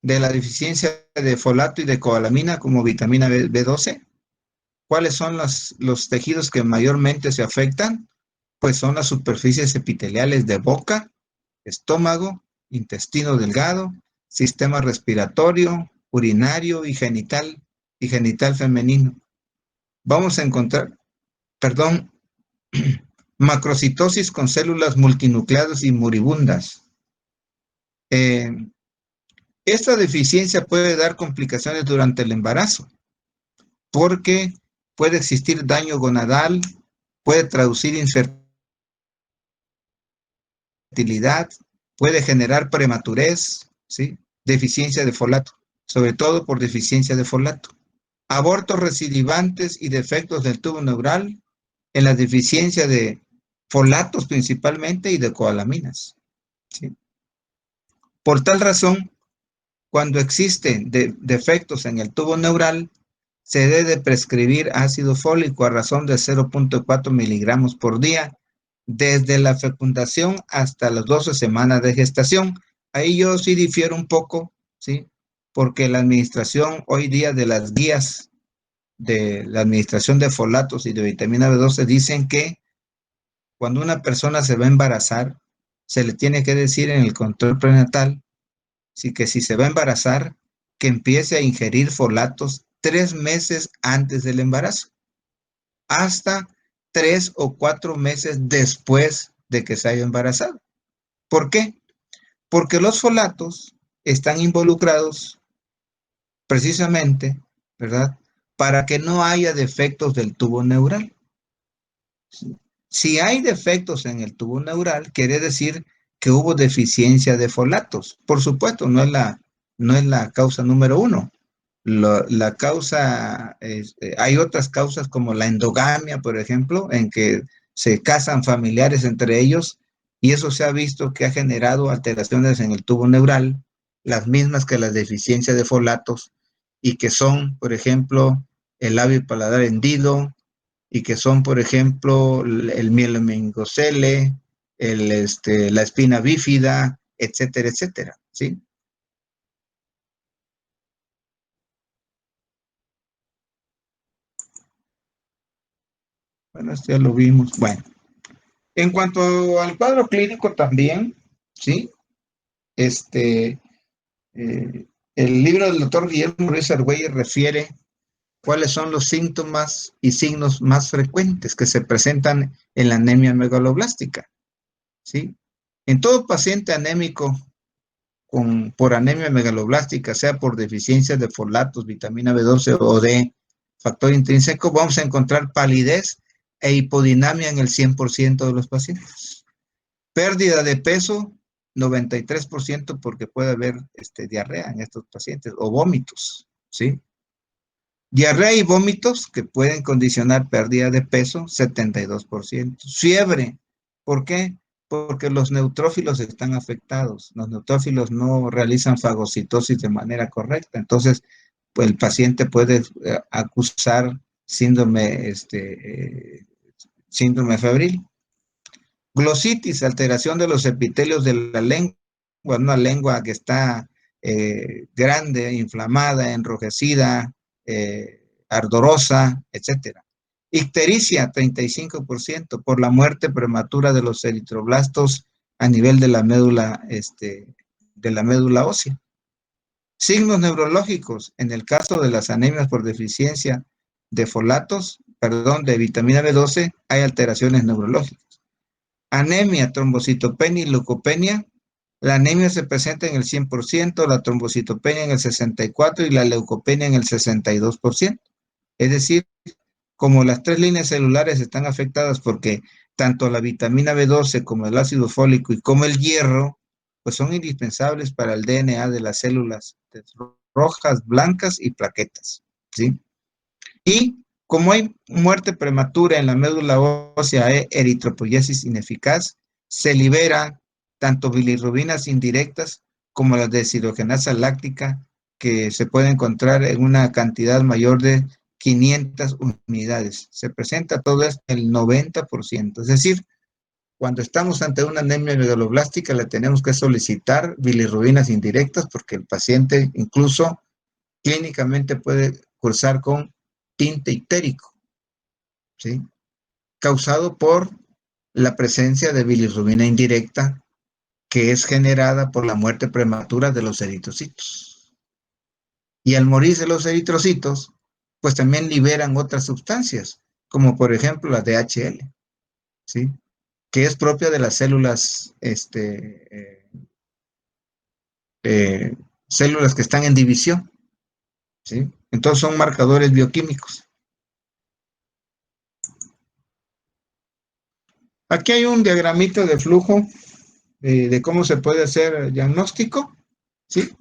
de la deficiencia de folato y de cobalamina como vitamina B12? ¿Cuáles son los tejidos que mayormente se afectan? Pues son las superficies epiteliales de boca, estómago, intestino delgado, sistema respiratorio, urinario y genital femenino. Vamos a encontrar, perdón, macrocitosis con células multinucleadas y moribundas. Eh, esta deficiencia puede dar complicaciones durante el embarazo, porque puede existir daño gonadal, puede traducir infertilidad, puede generar prematurez, ¿sí? Deficiencia de folato, sobre todo por deficiencia de folato. Abortos recidivantes y defectos del tubo neural en la deficiencia de folatos principalmente y de cobalaminas, ¿sí? Por tal razón, cuando existen defectos en el tubo neural, se debe prescribir ácido fólico a razón de 0.4 miligramos por día desde la fecundación hasta las 12 semanas de gestación. Ahí yo sí difiero un poco, ¿sí? Porque la administración hoy día de las guías de la administración de folatos y de vitamina B12 dicen que cuando una persona se va a embarazar, se le tiene que decir en el control prenatal, sí, que si se va a embarazar, que empiece a ingerir folatos 3 meses antes del embarazo, hasta 3 o 4 meses después de que se haya embarazado. ¿Por qué? Porque los folatos están involucrados precisamente, ¿verdad? Para que no haya defectos del tubo neural. Si hay defectos en el tubo neural, quiere decir que hubo deficiencia de folatos. Por supuesto, no es la causa número uno. La causa, hay otras causas como la endogamia, por ejemplo, en que se casan familiares entre ellos y eso se ha visto que ha generado alteraciones en el tubo neural, las mismas que las deficiencias de folatos y que son, por ejemplo, el labio y paladar hendido, y que son, por ejemplo, el mielomengocele, la espina bífida, etcétera, etcétera, ¿sí? Bueno, esto ya lo vimos. Bueno, en cuanto al cuadro clínico también, ¿sí? Este, el libro del doctor Guillermo Ruiz Argüelles refiere cuáles son los síntomas y signos más frecuentes que se presentan en la anemia megaloblástica, ¿sí? En todo paciente anémico por anemia megaloblástica, sea por deficiencia de folatos, vitamina B12 o de factor intrínseco, vamos a encontrar palidez e hipodinamia en el 100% de los pacientes. Pérdida de peso, 93% porque puede haber diarrea en estos pacientes o vómitos, ¿sí? Diarrea y vómitos que pueden condicionar pérdida de peso, 72%. Fiebre, ¿por qué? Porque los neutrófilos están afectados. Los neutrófilos no realizan fagocitosis de manera correcta. Entonces, pues, el paciente puede acusar síndrome febril. Glositis, alteración de los epitelios de la lengua, una lengua que está grande, inflamada, enrojecida, ardorosa, etcétera. Ictericia, 35%, por la muerte prematura de los eritroblastos a nivel de la médula ósea. Signos neurológicos, en el caso de las anemias por deficiencia de folatos, perdón, de vitamina B12, hay alteraciones neurológicas. Anemia, trombocitopenia y leucopenia. La anemia se presenta en el 100%, la trombocitopenia en el 64% y la leucopenia en el 62%. Es decir, como las tres líneas celulares están afectadas porque tanto la vitamina B12 como el ácido fólico y como el hierro, pues son indispensables para el DNA de las células rojas, blancas y plaquetas, ¿sí? Y como hay muerte prematura en la médula ósea eritropoyesis ineficaz, se libera tanto bilirrubinas indirectas como la deshidrogenasa láctica, que se puede encontrar en una cantidad mayor de 500 unidades. Se presenta todo esto en el 90%. Es decir, cuando estamos ante una anemia megaloblástica, le tenemos que solicitar bilirrubinas indirectas porque el paciente incluso clínicamente puede cursar con tinte ictérico, ¿sí? Causado por la presencia de bilirrubina indirecta que es generada por la muerte prematura de los eritrocitos. Y al morirse los eritrocitos, pues también liberan otras sustancias, como por ejemplo la DHL, ¿sí? Que es propia de las células, células que están en división, ¿sí? Entonces son marcadores bioquímicos. Aquí hay un diagramito de flujo de cómo se puede hacer el diagnóstico, ¿sí?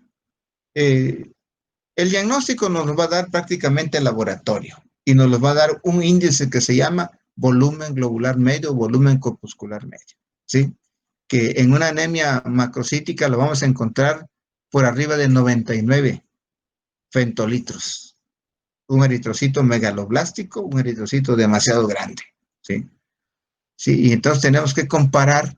Eh, el diagnóstico nos lo va a dar prácticamente el laboratorio y nos lo va a dar un índice que se llama volumen globular medio o volumen corpuscular medio, ¿sí? Que en una anemia macrocítica lo vamos a encontrar por arriba de 99 femtolitros. Un eritrocito megaloblástico, un eritrocito demasiado grande, ¿sí? Sí, y entonces tenemos que comparar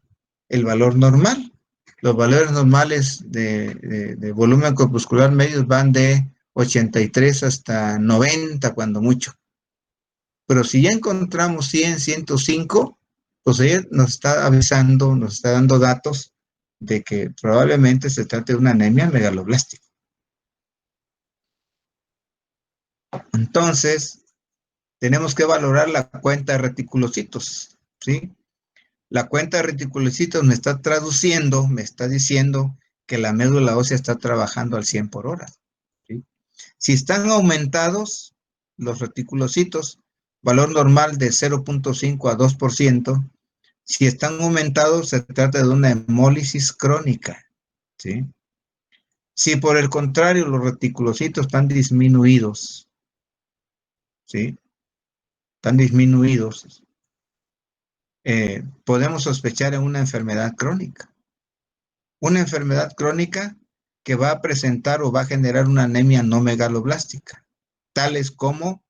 el valor normal. Los valores normales de volumen corpuscular medios van de 83 hasta 90 cuando mucho. Pero si ya encontramos 100, 105, pues ahí nos está avisando, nos está dando datos de que probablemente se trate de una anemia megaloblástica. Entonces, tenemos que valorar la cuenta de reticulocitos, ¿sí? La cuenta de reticulocitos me está traduciendo, me está diciendo que la médula ósea está trabajando al 100 por hora, ¿sí? Si están aumentados los reticulocitos, valor normal de 0.5 a 2%, si están aumentados se trata de una hemólisis crónica, ¿sí? Si por el contrario los reticulocitos están disminuidos, ¿sí? Están disminuidos, podemos sospechar en una enfermedad crónica. Una enfermedad crónica que va a presentar o va a generar una anemia no megaloblástica, tales como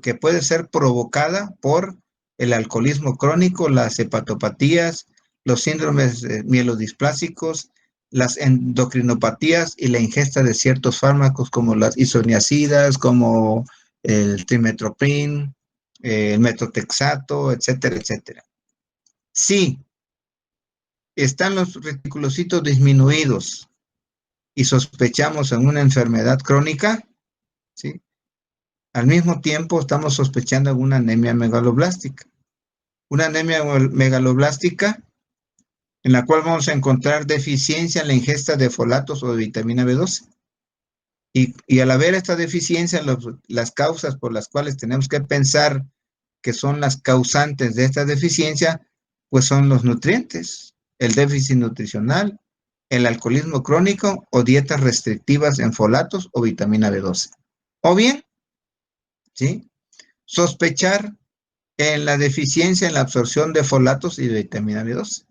que puede ser provocada por el alcoholismo crónico, las hepatopatías, los síndromes mielodisplásicos, las endocrinopatías y la ingesta de ciertos fármacos como las isoniazidas, como el trimestoprim, el metotrexato, etcétera, etcétera. Sí, están los reticulocitos disminuidos y sospechamos en una enfermedad crónica, ¿sí? Al mismo tiempo estamos sospechando en una anemia megaloblástica. Una anemia megaloblástica en la cual vamos a encontrar deficiencia en la ingesta de folatos o de vitamina B12. Y al haber esta deficiencia, las causas por las cuales tenemos que pensar que son las causantes de esta deficiencia, pues son los nutrientes, el déficit nutricional, el alcoholismo crónico o dietas restrictivas en folatos o vitamina B12. O bien, ¿sí? Sospechar en la deficiencia en la absorción de folatos y de vitamina B12,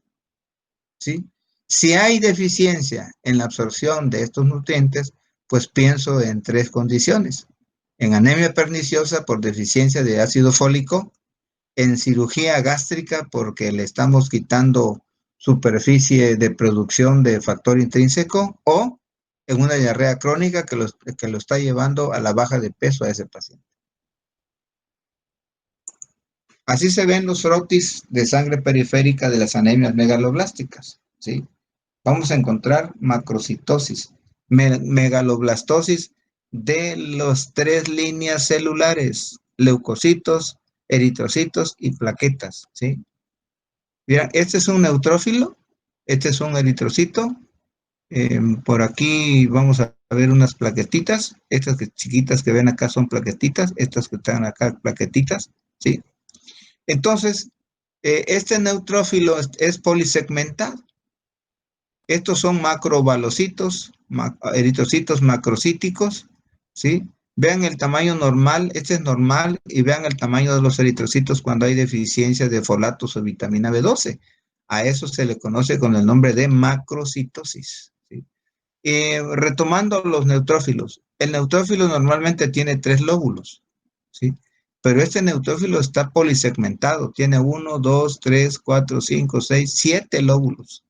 ¿sí? Si hay deficiencia en la absorción de estos nutrientes, pues pienso en tres condiciones. En anemia perniciosa por deficiencia de ácido fólico, en cirugía gástrica porque le estamos quitando superficie de producción de factor intrínseco o en una diarrea crónica que lo está llevando a la baja de peso a ese paciente. Así se ven los frotis de sangre periférica de las anemias megaloblásticas, ¿sí? Vamos a encontrar macrocitosis, megaloblastosis de las tres líneas celulares, leucocitos, eritrocitos y plaquetas, ¿sí? Mira, este es un neutrófilo, este es un eritrocito. Por aquí vamos a ver unas plaquetitas. Estas chiquitas que ven acá son plaquetitas, estas que están acá plaquetitas, ¿sí? Entonces, este neutrófilo es polisegmentado. Estos son macrobalocitos, eritrocitos macrocíticos, ¿sí? Vean el tamaño normal, este es normal, y vean el tamaño de los eritrocitos cuando hay deficiencia de folatos o vitamina B12. A eso se le conoce con el nombre de macrocitosis, ¿sí? Retomando los neutrófilos, el neutrófilo normalmente tiene 3 lóbulos, ¿sí? Pero este neutrófilo está polisegmentado, tiene 1, 2, 3, 4, 5, 6, 7 lóbulos.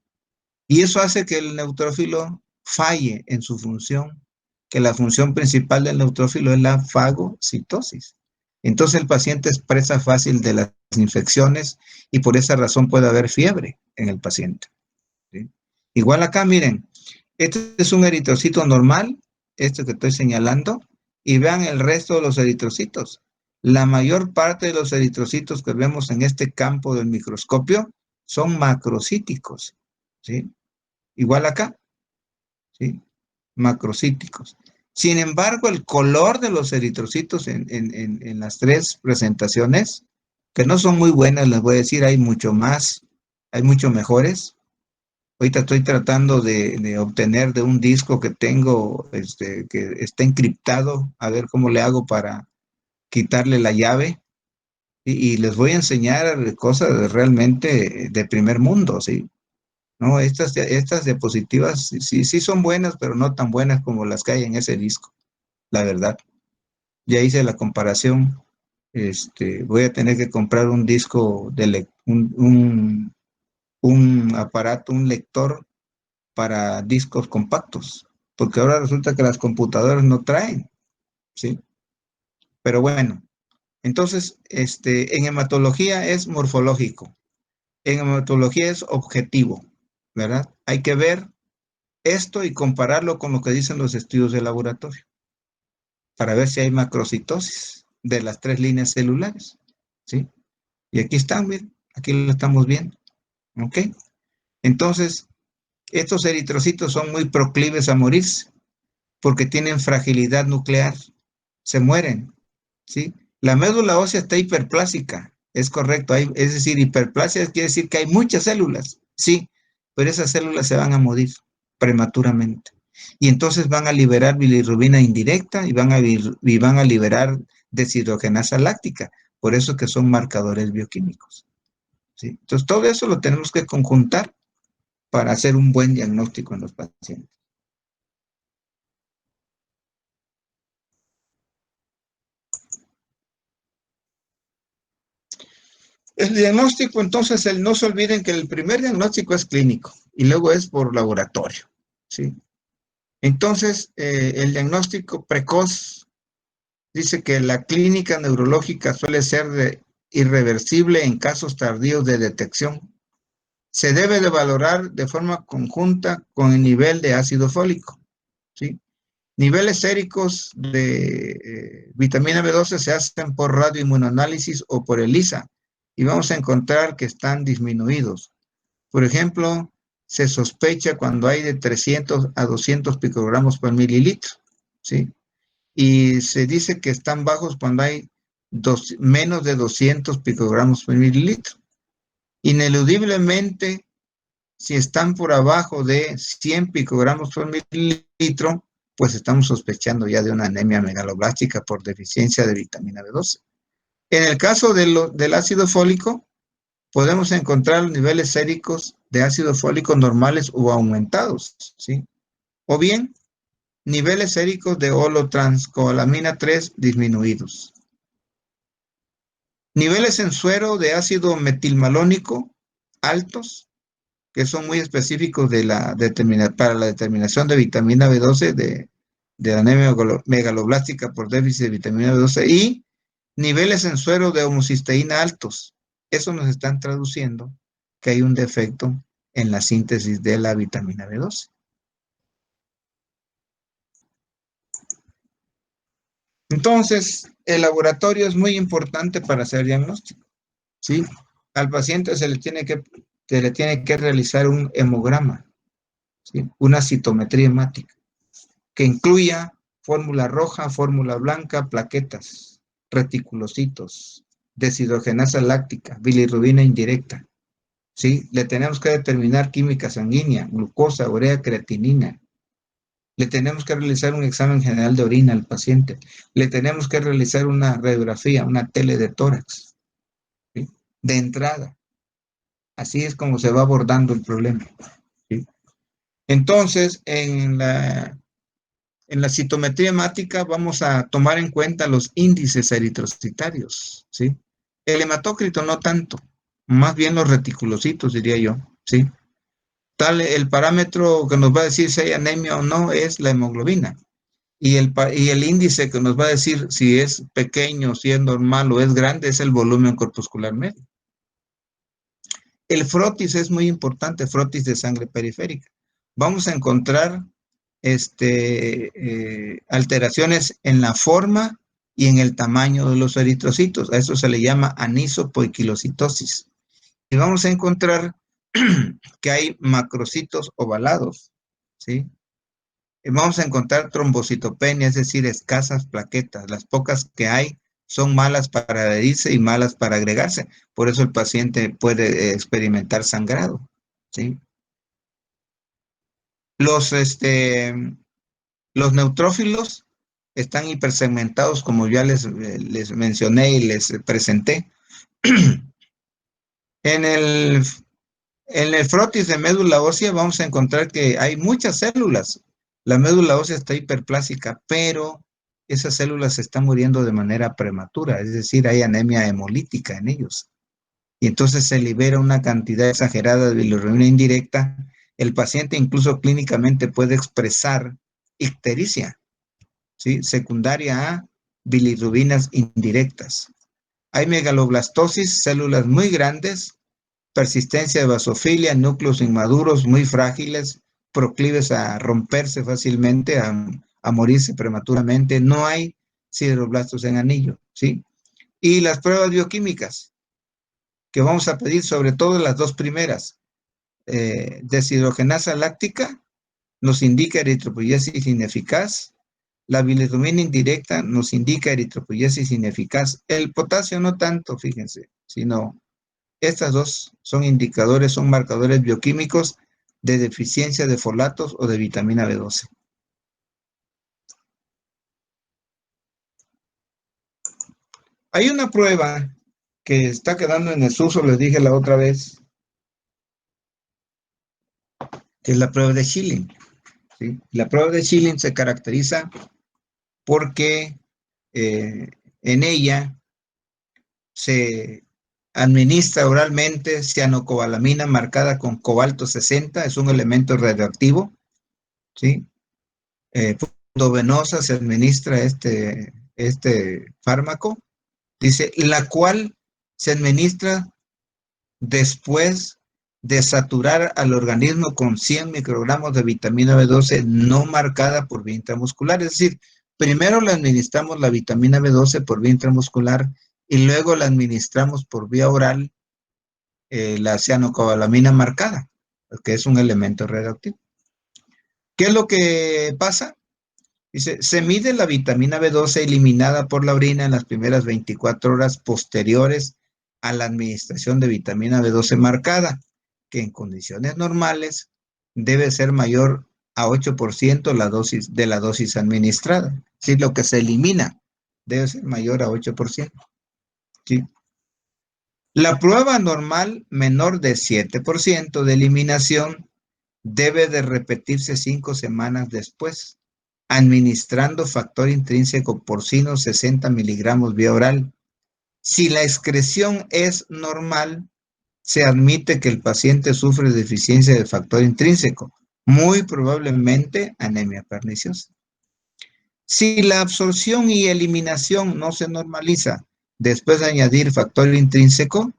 Y eso hace que el neutrófilo falle en su función, que la función principal del neutrófilo es la fagocitosis. Entonces el paciente es presa fácil de las infecciones y por esa razón puede haber fiebre en el paciente, ¿sí? Igual acá, miren, este es un eritrocito normal, este que estoy señalando, y vean el resto de los eritrocitos. La mayor parte de los eritrocitos que vemos en este campo del microscopio son macrocíticos, ¿sí? Igual acá, ¿sí? Macrocíticos. Sin embargo, el color de los eritrocitos en las 3 presentaciones, que no son muy buenas, les voy a decir, hay mucho mejores. Ahorita estoy tratando de obtener de un disco que tengo, que está encriptado, a ver cómo le hago para quitarle la llave. Y les voy a enseñar cosas realmente de primer mundo, ¿sí? No, estas diapositivas sí son buenas, pero no tan buenas como las que hay en ese disco, la verdad. Ya hice la comparación. Voy a tener que comprar un disco, un aparato, un lector para discos compactos, porque ahora resulta que las computadoras no traen, ¿sí? Pero bueno, entonces, en hematología es morfológico, en hematología es objetivo, ¿verdad? Hay que ver esto y compararlo con lo que dicen los estudios de laboratorio para ver si hay macrocitosis de las 3 líneas celulares, ¿sí? Y aquí están, miren, aquí lo estamos viendo, ¿ok? Entonces, estos eritrocitos son muy proclives a morirse porque tienen fragilidad nuclear, se mueren, ¿sí? La médula ósea está hiperplásica, es correcto, es decir, hiperplasia quiere decir que hay muchas células, sí, pero esas células se van a morir prematuramente. Y entonces van a liberar bilirrubina indirecta y van a liberar deshidrogenasa láctica, por eso que son marcadores bioquímicos, ¿sí? Entonces todo eso lo tenemos que conjuntar para hacer un buen diagnóstico en los pacientes. El diagnóstico, entonces, no se olviden que el primer diagnóstico es clínico y luego es por laboratorio, ¿sí? Entonces, el diagnóstico precoz dice que la clínica neurológica suele ser irreversible en casos tardíos de detección. Se debe de valorar de forma conjunta con el nivel de ácido fólico, ¿sí? Niveles séricos de vitamina B12 se hacen por radioinmunoanálisis o por ELISA y vamos a encontrar que están disminuidos. Por ejemplo, se sospecha cuando hay de 300 a 200 picogramos por mililitro, ¿sí? Y se dice que están bajos cuando hay menos de 200 picogramos por mililitro. Ineludiblemente, si están por abajo de 100 picogramos por mililitro, pues estamos sospechando ya de una anemia megaloblástica por deficiencia de vitamina B12. En el caso del ácido fólico, podemos encontrar los niveles séricos de ácido fólico normales o aumentados, ¿sí? O bien, niveles séricos de holotranscolamina 3 disminuidos. Niveles en suero de ácido metilmalónico altos, que son muy específicos para la determinación de vitamina B12 de anemia megaloblástica por déficit de vitamina B12 y niveles en suero de homocisteína altos. Eso nos están traduciendo que hay un defecto en la síntesis de la vitamina B12. Entonces, el laboratorio es muy importante para hacer diagnóstico, ¿sí? Al paciente se le tiene que realizar un hemograma, ¿sí? Una citometría hemática, que incluya fórmula roja, fórmula blanca, plaquetas, reticulocitos, deshidrogenasa láctica, bilirrubina indirecta, ¿sí? Le tenemos que determinar química sanguínea, glucosa, urea, creatinina. Le tenemos que realizar un examen general de orina al paciente. Le tenemos que realizar una radiografía, una tele de tórax, ¿sí? De entrada. Así es como se va abordando el problema, ¿sí? Entonces, en la citometría hemática vamos a tomar en cuenta los índices eritrocitarios, ¿sí? El hematócrito no tanto, más bien los reticulocitos, diría yo, ¿sí? El parámetro que nos va a decir si hay anemia o no es la hemoglobina. Y el índice que nos va a decir si es pequeño, si es normal o es grande, es el volumen corpuscular medio. El frotis es muy importante, frotis de sangre periférica. Vamos a encontrar alteraciones en la forma y en el tamaño de los eritrocitos. A eso se le llama anisopoiquilocitosis. Y vamos a encontrar que hay macrocitos ovalados, ¿sí? Y vamos a encontrar trombocitopenia, es decir, escasas plaquetas. Las pocas que hay son malas para adherirse y malas para agregarse. Por eso el paciente puede experimentar sangrado, ¿sí? Los, este, los neutrófilos están hipersegmentados, como ya les mencioné y les presenté. En el, en el frotis de médula ósea vamos a encontrar que hay muchas células. La médula ósea está hiperplásica, pero esas células se están muriendo de manera prematura, es decir, hay anemia hemolítica en ellos. Y entonces se libera una cantidad exagerada de bilirrubina indirecta. El paciente incluso clínicamente puede expresar ictericia, ¿sí? Secundaria a bilirrubinas indirectas. Hay megaloblastosis, células muy grandes, persistencia de basofilia, núcleos inmaduros muy frágiles, proclives a romperse fácilmente, a morirse prematuramente. No hay sideroblastos en anillo, ¿sí? Y las pruebas bioquímicas que vamos a pedir, sobre todo las dos primeras, deshidrogenasa láctica, nos indica eritropoyesis ineficaz. La bilirrubina indirecta nos indica eritropoyesis ineficaz. El potasio no tanto, fíjense, sino estas dos son indicadores, son marcadores bioquímicos de deficiencia de folatos o de vitamina B12. Hay una prueba que está quedando en desuso, les dije la otra vez, que es la prueba de Schilling, ¿sí? La prueba de Schilling se caracteriza porque en ella se administra oralmente cianocobalamina marcada con cobalto 60, es un elemento radioactivo, ¿sí? Por venosa se administra este fármaco, dice, la cual se administra después de saturar al organismo con 100 microgramos de vitamina B12 no marcada por vía intramuscular. Es decir, primero le administramos la vitamina B12 por vía intramuscular y luego la administramos por vía oral, la cianocobalamina marcada, que es un elemento radioactivo. ¿Qué es lo que pasa? Dice, se mide la vitamina B12 eliminada por la orina en las primeras 24 horas posteriores a la administración de vitamina B12 marcada, que en condiciones normales debe ser mayor a 8% de la dosis administrada. Es decir, lo que se elimina debe ser mayor a 8%. ¿Sí? La prueba normal menor de 7% de eliminación debe de repetirse 5 semanas después, administrando factor intrínseco porcino 60 miligramos vía oral. Si la excreción es normal, se admite que el paciente sufre deficiencia de factor intrínseco, muy probablemente anemia perniciosa. Si la absorción y eliminación no se normaliza después de añadir factor intrínseco,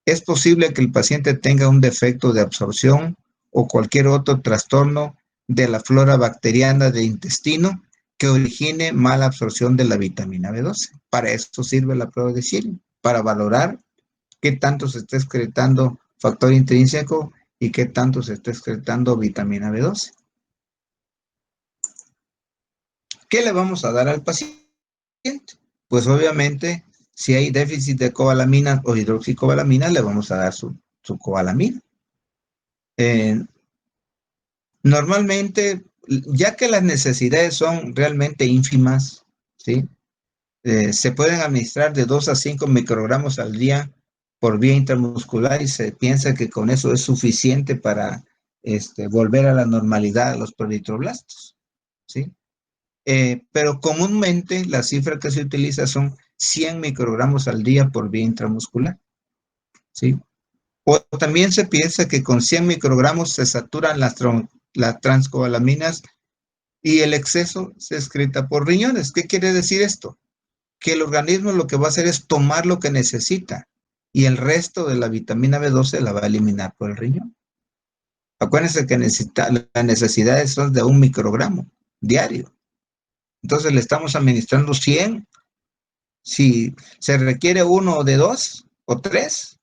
es posible que el paciente tenga un defecto de absorción o cualquier otro trastorno de la flora bacteriana del intestino que origine mala absorción de la vitamina B12. Para esto sirve la prueba de Schilling, para valorar qué tanto se está excretando factor intrínseco y qué tanto se está excretando vitamina B12. ¿Qué le vamos a dar al paciente? Pues obviamente, si hay déficit de cobalaminas o hidroxicobalaminas, le vamos a dar su cobalamina. Normalmente, ya que las necesidades son realmente ínfimas, ¿sí? Se pueden administrar de 2 a 5 microgramos al día por vía intramuscular y se piensa que con eso es suficiente para volver a la normalidad a los peritroblastos, ¿sí? Pero comúnmente la cifra que se utiliza son 100 microgramos al día por vía intramuscular, ¿sí? O también se piensa que con 100 microgramos se saturan las transcobalaminas y el exceso se excreta por riñones. ¿Qué quiere decir esto? Que el organismo lo que va a hacer es tomar lo que necesita y el resto de la vitamina B12 la va a eliminar por el riñón. Acuérdense que las necesidades son de 1 microgramo diario. Entonces le estamos administrando 100. Si se requiere 1 de 2 o 3,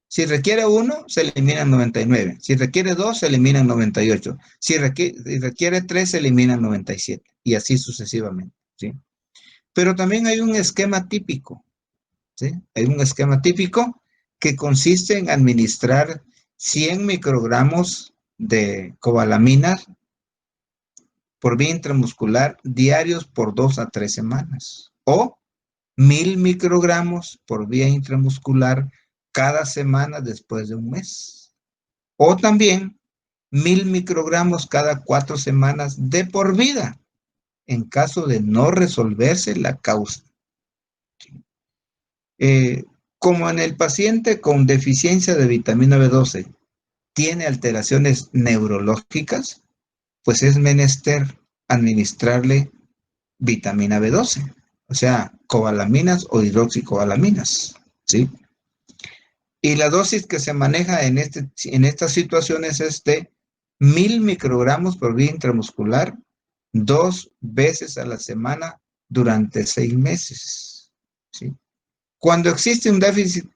si requiere 1, se eliminan 99. Si requiere 2, se eliminan 98. Si requiere 3, se eliminan 97. Y así sucesivamente, ¿sí? Pero también hay un esquema típico, ¿sí? Hay un esquema típico que consiste en administrar 100 microgramos de cobalaminas por vía intramuscular diarios por 2 a 3 semanas. O 1000 microgramos por vía intramuscular cada semana después de un mes. O también 1000 microgramos cada 4 semanas de por vida, en caso de no resolverse la causa. Como en el paciente con deficiencia de vitamina B12 tiene alteraciones neurológicas, pues es menester administrarle vitamina B12, o sea, cobalaminas o hidroxicobalaminas, ¿sí? Y la dosis que se maneja en estas situaciones es de 1000 microgramos por vía intramuscular 2 veces a la semana durante 6 meses, ¿sí? Cuando existe un déficit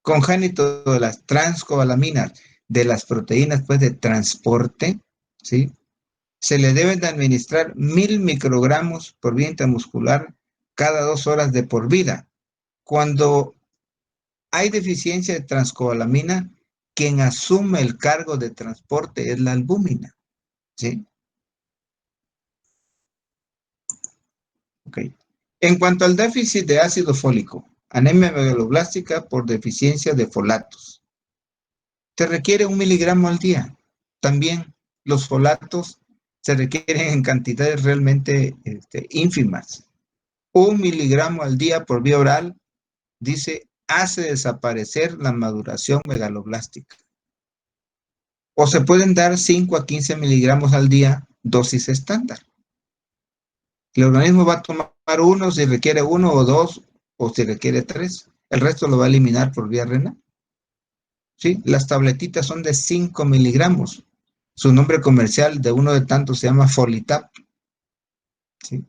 congénito de las transcobalaminas, de las proteínas pues, de transporte, ¿sí? Se le deben de administrar 1000 microgramos por vía intramuscular cada 2 horas de por vida. Cuando hay deficiencia de transcobalamina, quien asume el cargo de transporte es la albúmina, ¿sí? Okay. En cuanto al déficit de ácido fólico, anemia megaloblástica por deficiencia de folatos, te requiere 1 miligramo al día. También los folatos se requieren en cantidades realmente ínfimas. 1 miligramo al día por vía oral, dice, hace desaparecer la maduración megaloblástica. O se pueden dar 5 a 15 miligramos al día, dosis estándar. El organismo va a tomar uno si requiere 1 o 2, o si requiere 3. El resto lo va a eliminar por vía renal. ¿Sí? Las tabletitas son de 5 miligramos. Su nombre comercial de uno de tantos se llama Folitap. ¿Sí?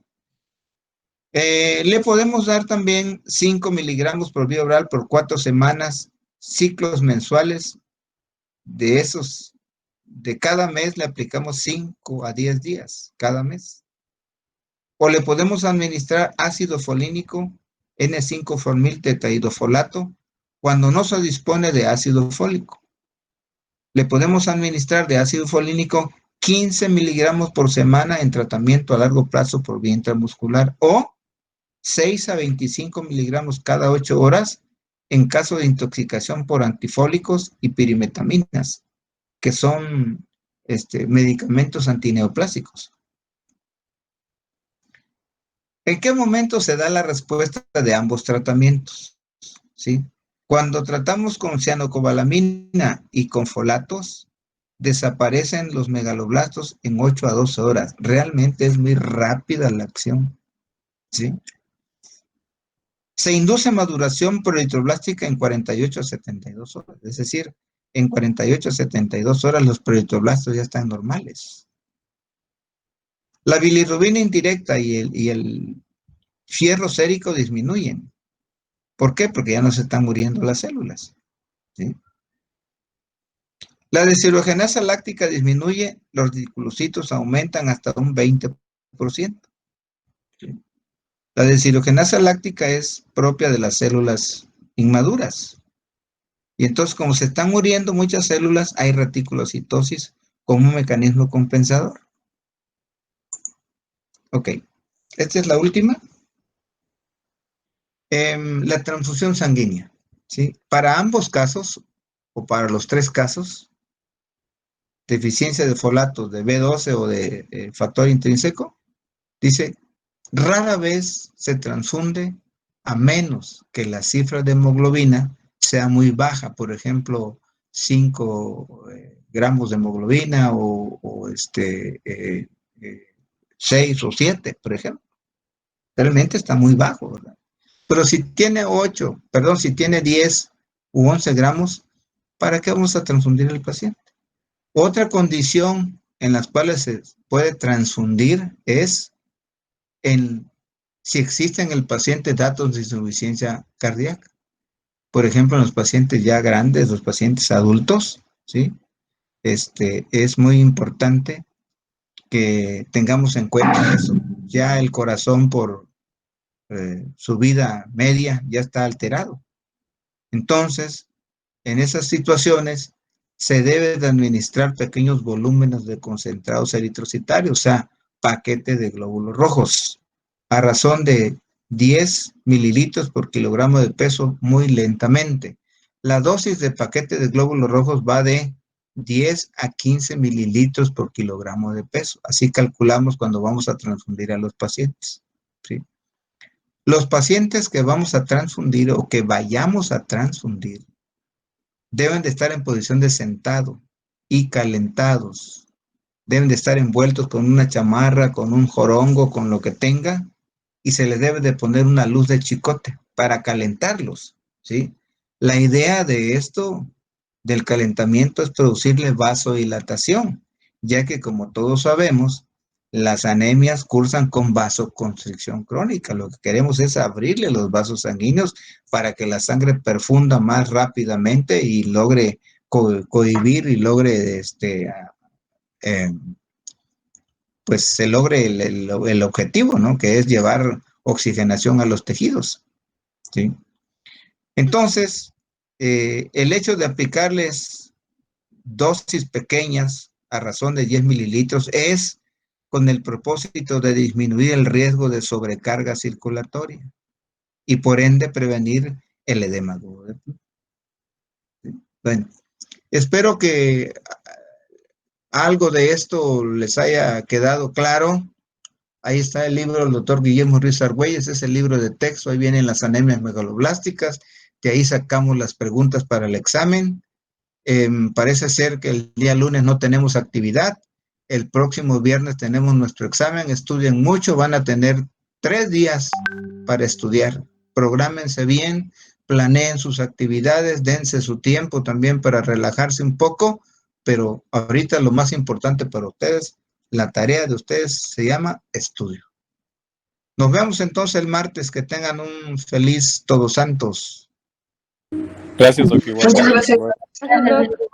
Le podemos dar también 5 miligramos por vía oral por 4 semanas, ciclos mensuales. De cada mes le aplicamos 5 a 10 días, cada mes. O le podemos administrar ácido folínico, N5-formiltetahidrofolato, cuando no se dispone de ácido fólico. Le podemos administrar de ácido folínico 15 miligramos por semana en tratamiento a largo plazo por vía intramuscular o 6 a 25 miligramos cada 8 horas en caso de intoxicación por antifólicos y pirimetaminas, que son medicamentos antineoplásicos. ¿En qué momento se da la respuesta de ambos tratamientos? ¿Sí? Cuando tratamos con cianocobalamina y con folatos, desaparecen los megaloblastos en 8 a 12 horas. Realmente es muy rápida la acción, ¿sí? Se induce maduración peritroblástica en 48 a 72 horas. Es decir, en 48 a 72 horas los peritroblastos ya están normales. La bilirrubina indirecta y el fierro sérico disminuyen. ¿Por qué? Porque ya no se están muriendo las células, ¿sí? La deshidrogenasa láctica disminuye, los reticulocitos aumentan hasta un 20%. ¿Sí? La deshidrogenasa láctica es propia de las células inmaduras. Y entonces, como se están muriendo muchas células, hay reticulocitosis como un mecanismo compensador. Ok, esta es la última. La transfusión sanguínea, ¿sí? Para ambos casos, o para los tres casos, deficiencia de folatos de B12 o de factor intrínseco, dice, rara vez se transfunde a menos que la cifra de hemoglobina sea muy baja, por ejemplo, 5 gramos de hemoglobina o 6 o 7, por ejemplo. Realmente está muy bajo, ¿verdad? Pero si tiene 8, perdón, si tiene 10 u 11 gramos, ¿para qué vamos a transfundir al paciente? Otra condición en las cuales se puede transfundir es si existen en el paciente datos de insuficiencia cardíaca. Por ejemplo, en los pacientes ya grandes, los pacientes adultos, ¿sí? Es muy importante que tengamos en cuenta eso. Ya el corazón por su vida media ya está alterado. Entonces, en esas situaciones se debe de administrar pequeños volúmenes de concentrados eritrocitarios, o sea, paquetes de glóbulos rojos, a razón de 10 mililitros por kilogramo de peso muy lentamente. La dosis de paquete de glóbulos rojos va de 10 a 15 mililitros por kilogramo de peso. Así calculamos cuando vamos a transfundir a los pacientes, ¿sí? Los pacientes que vamos a transfundir o que vayamos a transfundir deben de estar en posición de sentado y calentados. Deben de estar envueltos con una chamarra, con un jorongo, con lo que tenga, y se les debe de poner una luz de chicote para calentarlos, ¿sí? La idea de esto, del calentamiento, es producirle vasodilatación, ya que como todos sabemos, las anemias cursan con vasoconstricción crónica. Lo que queremos es abrirle los vasos sanguíneos para que la sangre perfunda más rápidamente y logre cohibir y logre eh, pues se logre el objetivo, ¿no? Que es llevar oxigenación a los tejidos, ¿sí? Entonces, el hecho de aplicarles dosis pequeñas a razón de 10 mililitros es con el propósito de disminuir el riesgo de sobrecarga circulatoria y por ende prevenir el edema agudo. Bueno, espero que algo de esto les haya quedado claro. Ahí está el libro del doctor Guillermo Ruiz Argüelles, es el libro de texto, ahí vienen las anemias megaloblásticas, de ahí sacamos las preguntas para el examen. Parece ser que el día lunes no tenemos actividad, el próximo viernes tenemos nuestro examen, estudien mucho, van a tener 3 días para estudiar, prográmense bien, planeen sus actividades, dense su tiempo también para relajarse un poco, pero ahorita lo más importante para ustedes, la tarea de ustedes se llama estudio. Nos vemos entonces el martes, que tengan un feliz Todos Santos. Gracias, Doc, Muchas igualmente. gracias. Gracias, doctor.